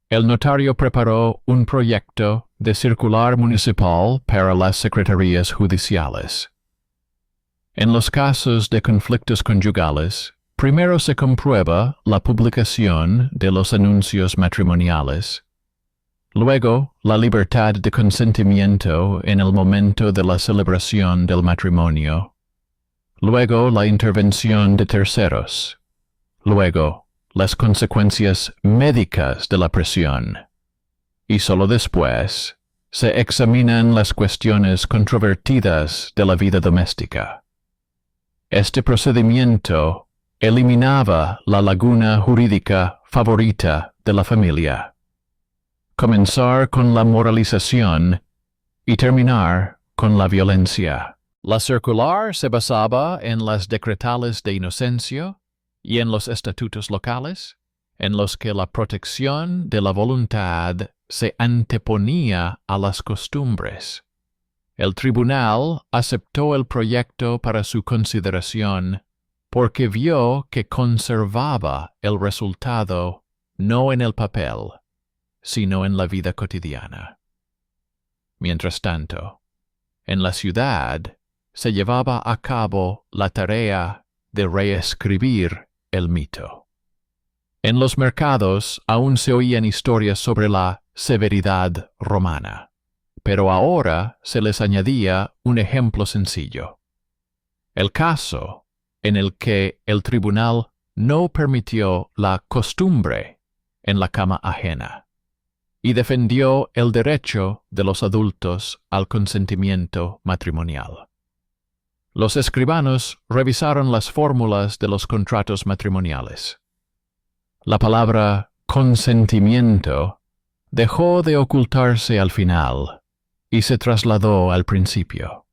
el notario preparó un proyecto de circular municipal para las secretarías judiciales. En los casos de conflictos conyugales, primero se comprueba la publicación de los anuncios matrimoniales, luego la libertad de consentimiento en el momento de la celebración del matrimonio, luego la intervención de terceros, luego las consecuencias médicas de la presión, y solo después se examinan las cuestiones controvertidas de la vida doméstica. Este procedimiento eliminaba la laguna jurídica favorita de la familia. Comenzar con la moralización y terminar con la violencia. La circular se basaba en las decretales de inocencia y en los estatutos locales, en los que la protección de la voluntad se anteponía a las costumbres. El tribunal aceptó el proyecto para su consideración porque vio que conservaba el resultado no en el papel, sino en la vida cotidiana. Mientras tanto, en la ciudad se llevaba a cabo la tarea de reescribir el mito. En los mercados aún se oían historias sobre la severidad romana, pero ahora se les añadía un ejemplo sencillo. El caso en el que el tribunal no permitió la costumbre en la cama ajena y defendió el derecho de los adultos al consentimiento matrimonial. Los escribanos revisaron las fórmulas de los contratos matrimoniales. La palabra consentimiento dejó de ocultarse al final y se trasladó al principio.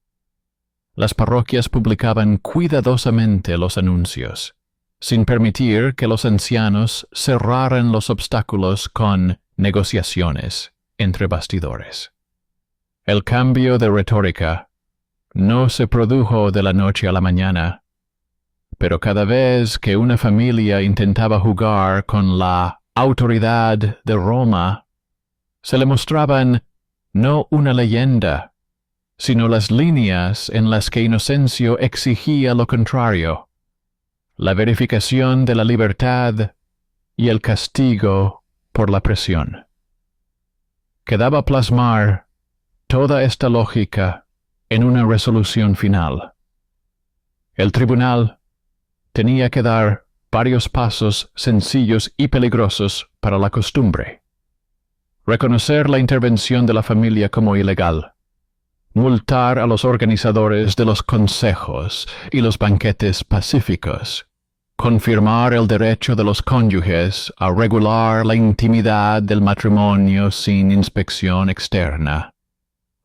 Las parroquias publicaban cuidadosamente los anuncios, sin permitir que los ancianos cerraran los obstáculos con negociaciones entre bastidores. El cambio de retórica no se produjo de la noche a la mañana, pero cada vez que una familia intentaba jugar con la autoridad de Roma, se le mostraban no una leyenda, sino las líneas en las que Inocencio exigía lo contrario, la verificación de la libertad y el castigo por la presión. Quedaba plasmar toda esta lógica en una resolución final. El tribunal tenía que dar varios pasos sencillos y peligrosos para la costumbre. Reconocer la intervención de la familia como ilegal, multar a los organizadores de los consejos y los banquetes pacíficos, confirmar el derecho de los cónyuges a regular la intimidad del matrimonio sin inspección externa,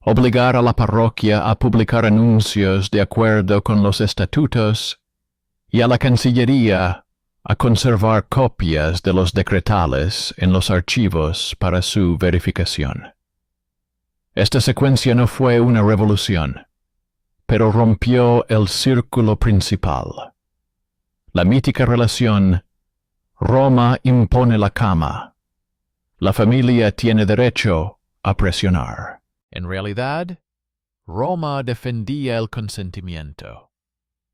obligar a la parroquia a publicar anuncios de acuerdo con los estatutos y a la Cancillería a conservar copias de los decretales en los archivos para su verificación. Esta secuencia no fue una revolución, pero rompió el círculo principal. La mítica relación Roma impone la cama, la familia tiene derecho a presionar. En realidad, Roma defendía el consentimiento,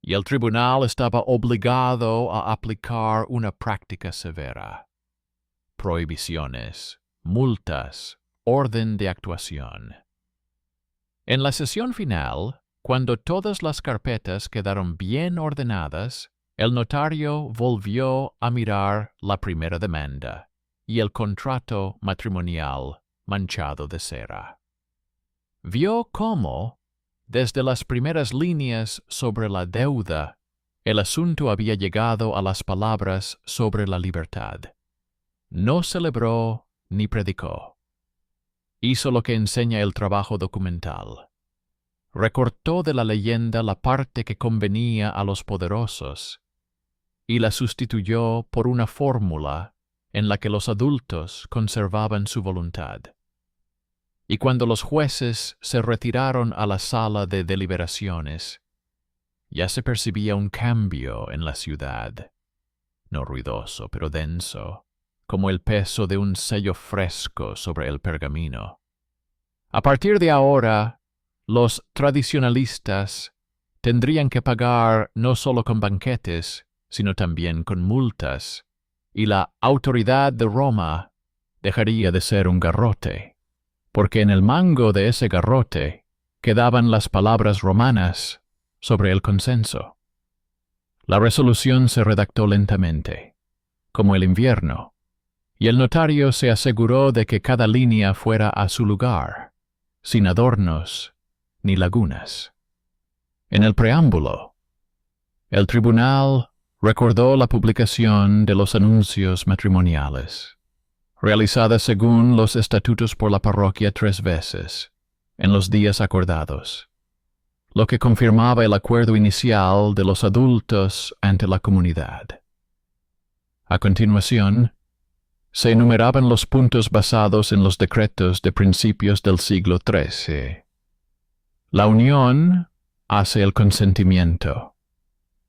y el tribunal estaba obligado a aplicar una práctica severa. Prohibiciones, multas, orden de actuación. En la sesión final, cuando todas las carpetas quedaron bien ordenadas, el notario volvió a mirar la primera demanda y el contrato matrimonial manchado de cera. Vio cómo, desde las primeras líneas sobre la deuda, el asunto había llegado a las palabras sobre la libertad. No celebró ni predicó. Hizo lo que enseña el trabajo documental. recortó de la leyenda la parte que convenía a los poderosos y la sustituyó por una fórmula en la que los adultos conservaban su voluntad. Y cuando los jueces se retiraron a la sala de deliberaciones, ya se percibía un cambio en la ciudad, no ruidoso, pero denso, como el peso de un sello fresco sobre el pergamino. A partir de ahora, los tradicionalistas tendrían que pagar no solo con banquetes, sino también con multas, y la autoridad de Roma dejaría de ser un garrote, porque en el mango de ese garrote quedaban las palabras romanas sobre el consenso. La resolución se redactó lentamente, como el invierno, y el notario se aseguró de que cada línea fuera a su lugar, sin adornos ni lagunas. En el preámbulo, el tribunal recordó la publicación de los anuncios matrimoniales, realizada según los estatutos por la parroquia 3 veces, en los días acordados, lo que confirmaba el acuerdo inicial de los adultos ante la comunidad. A continuación, se enumeraban los puntos basados en los decretos de principios del siglo XIII. La unión hace el consentimiento.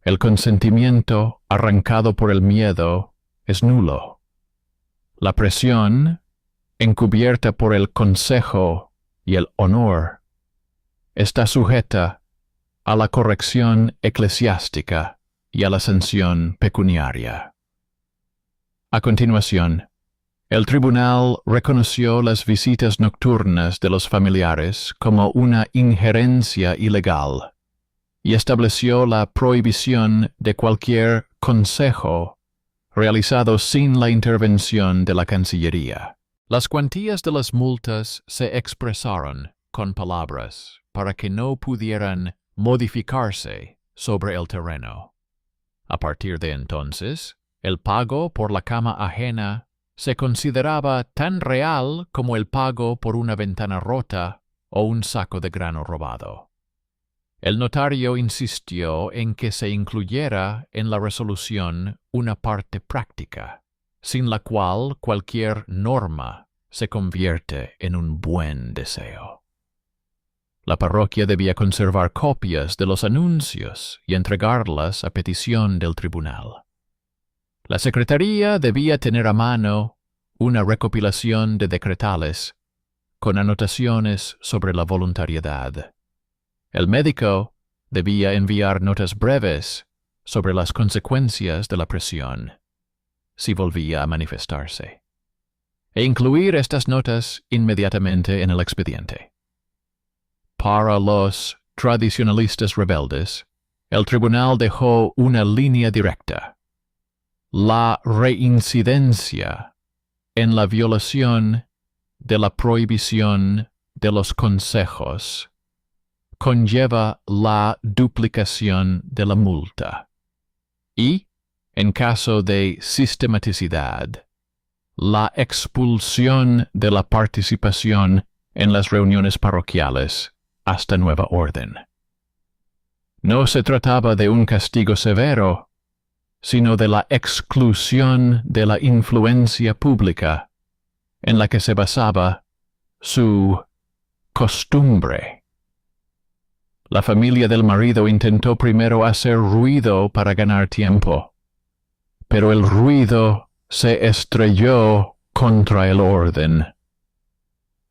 El consentimiento arrancado por el miedo es nulo. La presión, encubierta por el consejo y el honor, está sujeta a la corrección eclesiástica y a la sanción pecuniaria. A continuación, el tribunal reconoció las visitas nocturnas de los familiares como una injerencia ilegal y estableció la prohibición de cualquier consejo realizado sin la intervención de la Cancillería. Las cuantías de las multas se expresaron con palabras para que no pudieran modificarse sobre el terreno. A partir de entonces, el pago por la cama ajena se consideraba tan real como el pago por una ventana rota o un saco de grano robado. El notario insistió en que se incluyera en la resolución una parte práctica, sin la cual cualquier norma se convierte en un buen deseo. La parroquia debía conservar copias de los anuncios y entregarlas a petición del tribunal. La secretaría debía tener a mano una recopilación de decretales con anotaciones sobre la voluntariedad. El médico debía enviar notas breves sobre las consecuencias de la presión, si volvía a manifestarse, e incluir estas notas inmediatamente en el expediente. Para los tradicionalistas rebeldes, el tribunal dejó una línea directa. La reincidencia en la violación de la prohibición de los consejos conlleva la duplicación de la multa y, en caso de sistematicidad, la expulsión de la participación en las reuniones parroquiales hasta nueva orden. No se trataba de un castigo severo, sino de la exclusión de la influencia pública en la que se basaba su costumbre. La familia del marido intentó primero hacer ruido para ganar tiempo, pero el ruido se estrelló contra el orden.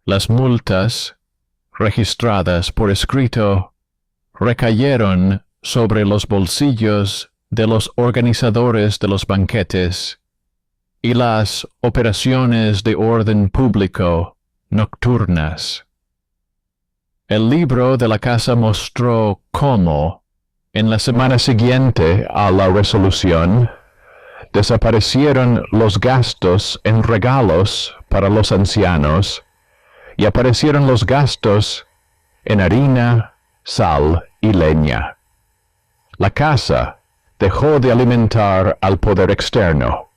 Las multas, registradas por escrito, recayeron sobre los bolsillos de los organizadores de los banquetes y las operaciones de orden público nocturnas. El libro de la casa mostró cómo, en la semana siguiente a la resolución, desaparecieron los gastos en regalos para los ancianos y aparecieron los gastos en harina, sal y leña. La casa dejó de alimentar al poder externo.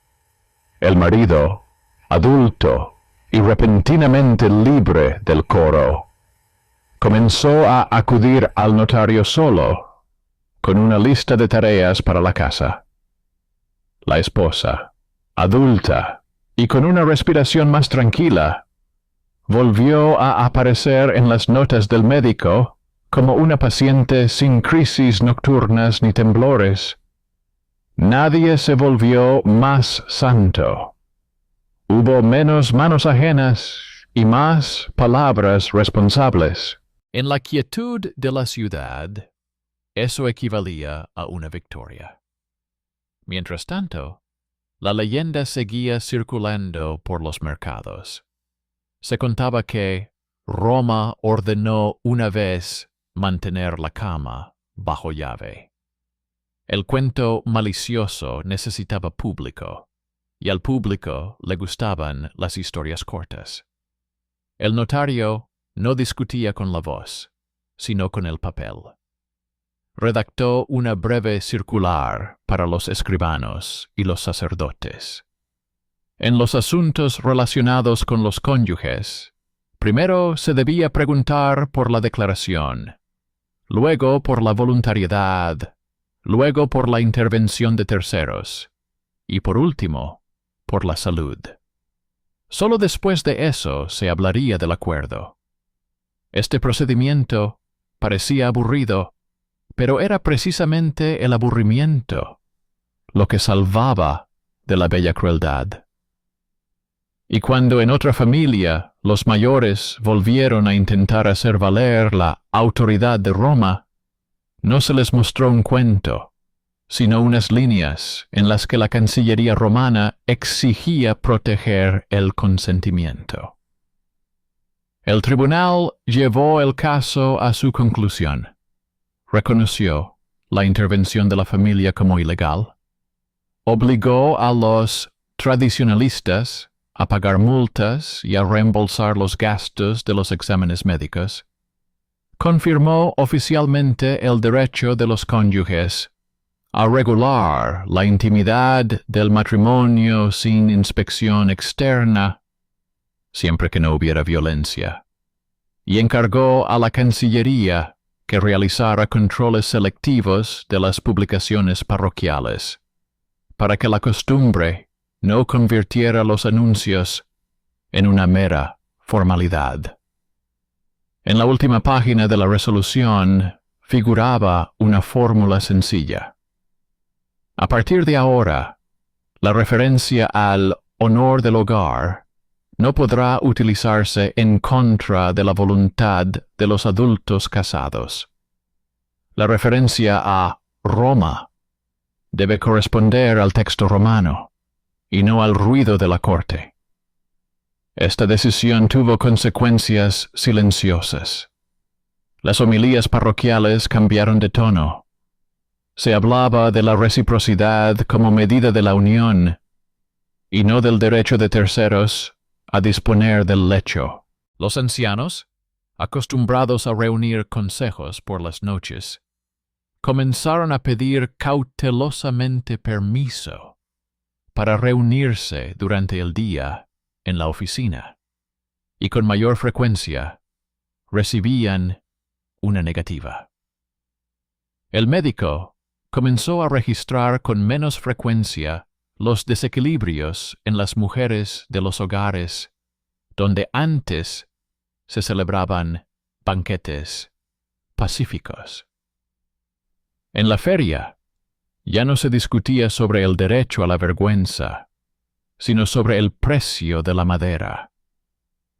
El marido, adulto y repentinamente libre del coro, Comenzó a acudir al notario solo, con una lista de tareas para la casa. La esposa, adulta y con una respiración más tranquila, volvió a aparecer en las notas del médico como una paciente sin crisis nocturnas ni temblores. Nadie se volvió más santo. Hubo menos manos ajenas y más palabras responsables. En la quietud de la ciudad, eso equivalía a una victoria. Mientras tanto, la leyenda seguía circulando por los mercados. Se contaba que Roma ordenó una vez mantener la cama bajo llave. El cuento malicioso necesitaba público, y al público le gustaban las historias cortas. El notario no discutía con la voz, sino con el papel. Redactó una breve circular para los escribanos y los sacerdotes. En los asuntos relacionados con los cónyuges, primero se debía preguntar por la declaración, luego por la voluntariedad, luego por la intervención de terceros, y por último, por la salud. Solo después de eso se hablaría del acuerdo. Este procedimiento parecía aburrido, pero era precisamente el aburrimiento lo que salvaba de la bella crueldad. Y cuando en otra familia los mayores volvieron a intentar hacer valer la autoridad de Roma, no se les mostró un cuento, sino unas líneas en las que la Cancillería romana exigía proteger el consentimiento. El tribunal llevó el caso a su conclusión. Reconoció la intervención de la familia como ilegal, obligó a los tradicionalistas a pagar multas y a reembolsar los gastos de los exámenes médicos, confirmó oficialmente el derecho de los cónyuges a regular la intimidad del matrimonio sin inspección externa, siempre que no hubiera violencia, y encargó a la Cancillería que realizara controles selectivos de las publicaciones parroquiales, para que la costumbre no convirtiera los anuncios en una mera formalidad. En la última página de la resolución figuraba una fórmula sencilla. A partir de ahora, la referencia al honor del hogar no podrá utilizarse en contra de la voluntad de los adultos casados. La referencia a Roma debe corresponder al texto romano y no al ruido de la corte. Esta decisión tuvo consecuencias silenciosas. Las homilías parroquiales cambiaron de tono. Se hablaba de la reciprocidad como medida de la unión y no del derecho de terceros a disponer del lecho. Los ancianos, acostumbrados a reunir consejos por las noches, comenzaron a pedir cautelosamente permiso para reunirse durante el día en la oficina, y con mayor frecuencia recibían una negativa. El médico comenzó a registrar con menos frecuencia los desequilibrios en las mujeres de los hogares donde antes se celebraban banquetes pacíficos. En la feria ya no se discutía sobre el derecho a la vergüenza, sino sobre el precio de la madera.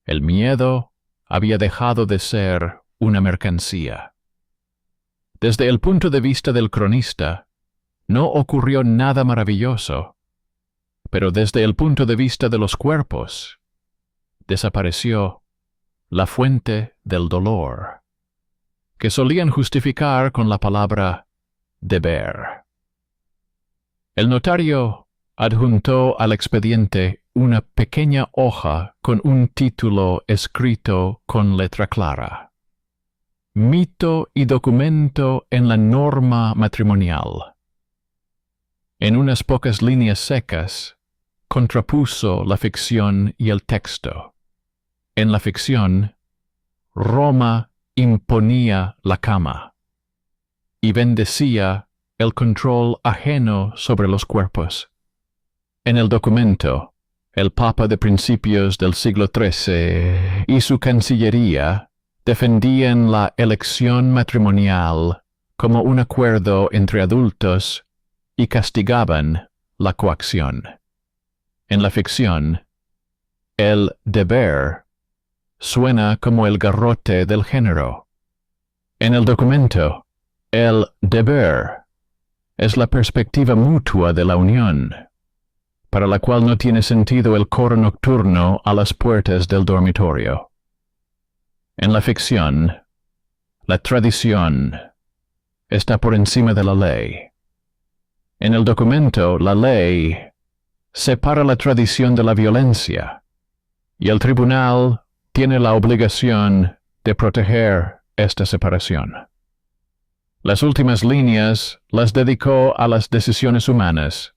El miedo había dejado de ser una mercancía. Desde el punto de vista del cronista, no ocurrió nada maravilloso, pero desde el punto de vista de los cuerpos, desapareció la fuente del dolor, que solían justificar con la palabra deber. El notario adjuntó al expediente una pequeña hoja con un título escrito con letra clara. Mito y documento en la norma matrimonial. En unas pocas líneas secas, contrapuso la ficción y el texto. En la ficción, Roma imponía la cama y bendecía el control ajeno sobre los cuerpos. En el documento, el Papa de principios del siglo XIII y su Cancillería defendían la elección matrimonial como un acuerdo entre adultos y castigaban la coacción. En la ficción, el deber suena como el garrote del género. En el documento, el deber es la perspectiva mutua de la unión, para la cual no tiene sentido el coro nocturno a las puertas del dormitorio. En la ficción, la tradición está por encima de la ley. En el documento, la ley separa la tradición de la violencia, y el tribunal tiene la obligación de proteger esta separación. Las últimas líneas las dedicó a las decisiones humanas,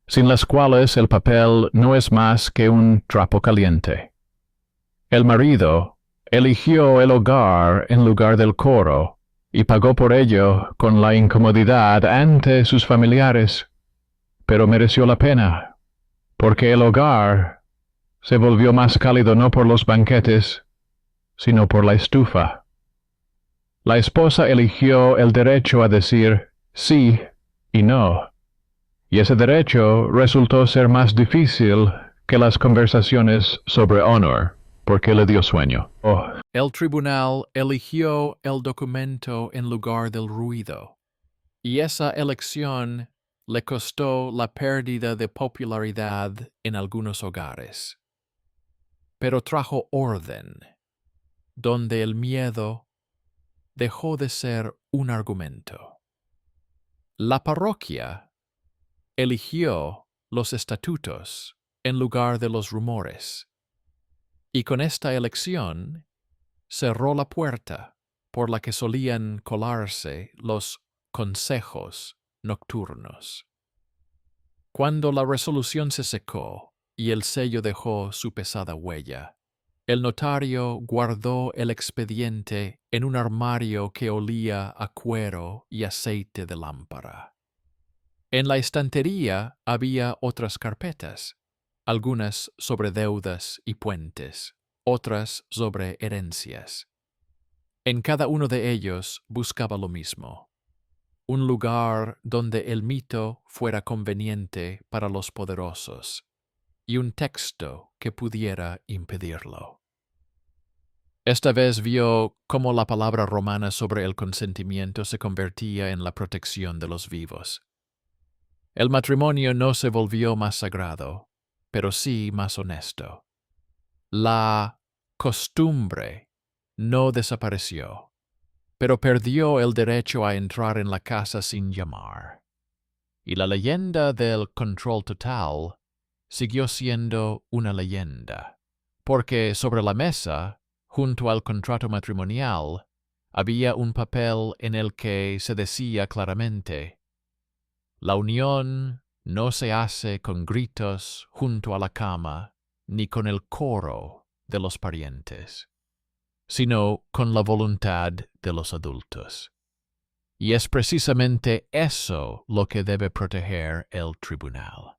sin las cuales el papel no es más que un trapo caliente. El marido eligió el hogar en lugar del coro y pagó por ello con la incomodidad ante sus familiares, pero mereció la pena, porque el hogar se volvió más cálido no por los banquetes, sino por la estufa. La esposa eligió el derecho a decir sí y no, y ese derecho resultó ser más difícil que las conversaciones sobre honor, porque le dio sueño. El tribunal eligió el documento en lugar del ruido, y esa elección le costó la pérdida de popularidad en algunos hogares. Pero trajo orden, donde el miedo dejó de ser un argumento. La parroquia eligió los estatutos en lugar de los rumores, y con esta elección cerró la puerta por la que solían colarse los consejos nocturnos. Cuando la resolución se secó y el sello dejó su pesada huella, el notario guardó el expediente en un armario que olía a cuero y aceite de lámpara. En la estantería había otras carpetas, algunas sobre deudas y puentes, otras sobre herencias. En cada uno de ellos buscaba lo mismo: un lugar donde el mito fuera conveniente para los poderosos, y un texto que pudiera impedirlo. Esta vez vio cómo la palabra romana sobre el consentimiento se convertía en la protección de los vivos. El matrimonio no se volvió más sagrado, pero sí más honesto. La costumbre no desapareció, pero perdió el derecho a entrar en la casa sin llamar. Y la leyenda del control total siguió siendo una leyenda, porque sobre la mesa, junto al contrato matrimonial, había un papel en el que se decía claramente: la unión no se hace con gritos junto a la cama, ni con el coro de los parientes, sino con la voluntad de los adultos. Y es precisamente eso lo que debe proteger el tribunal.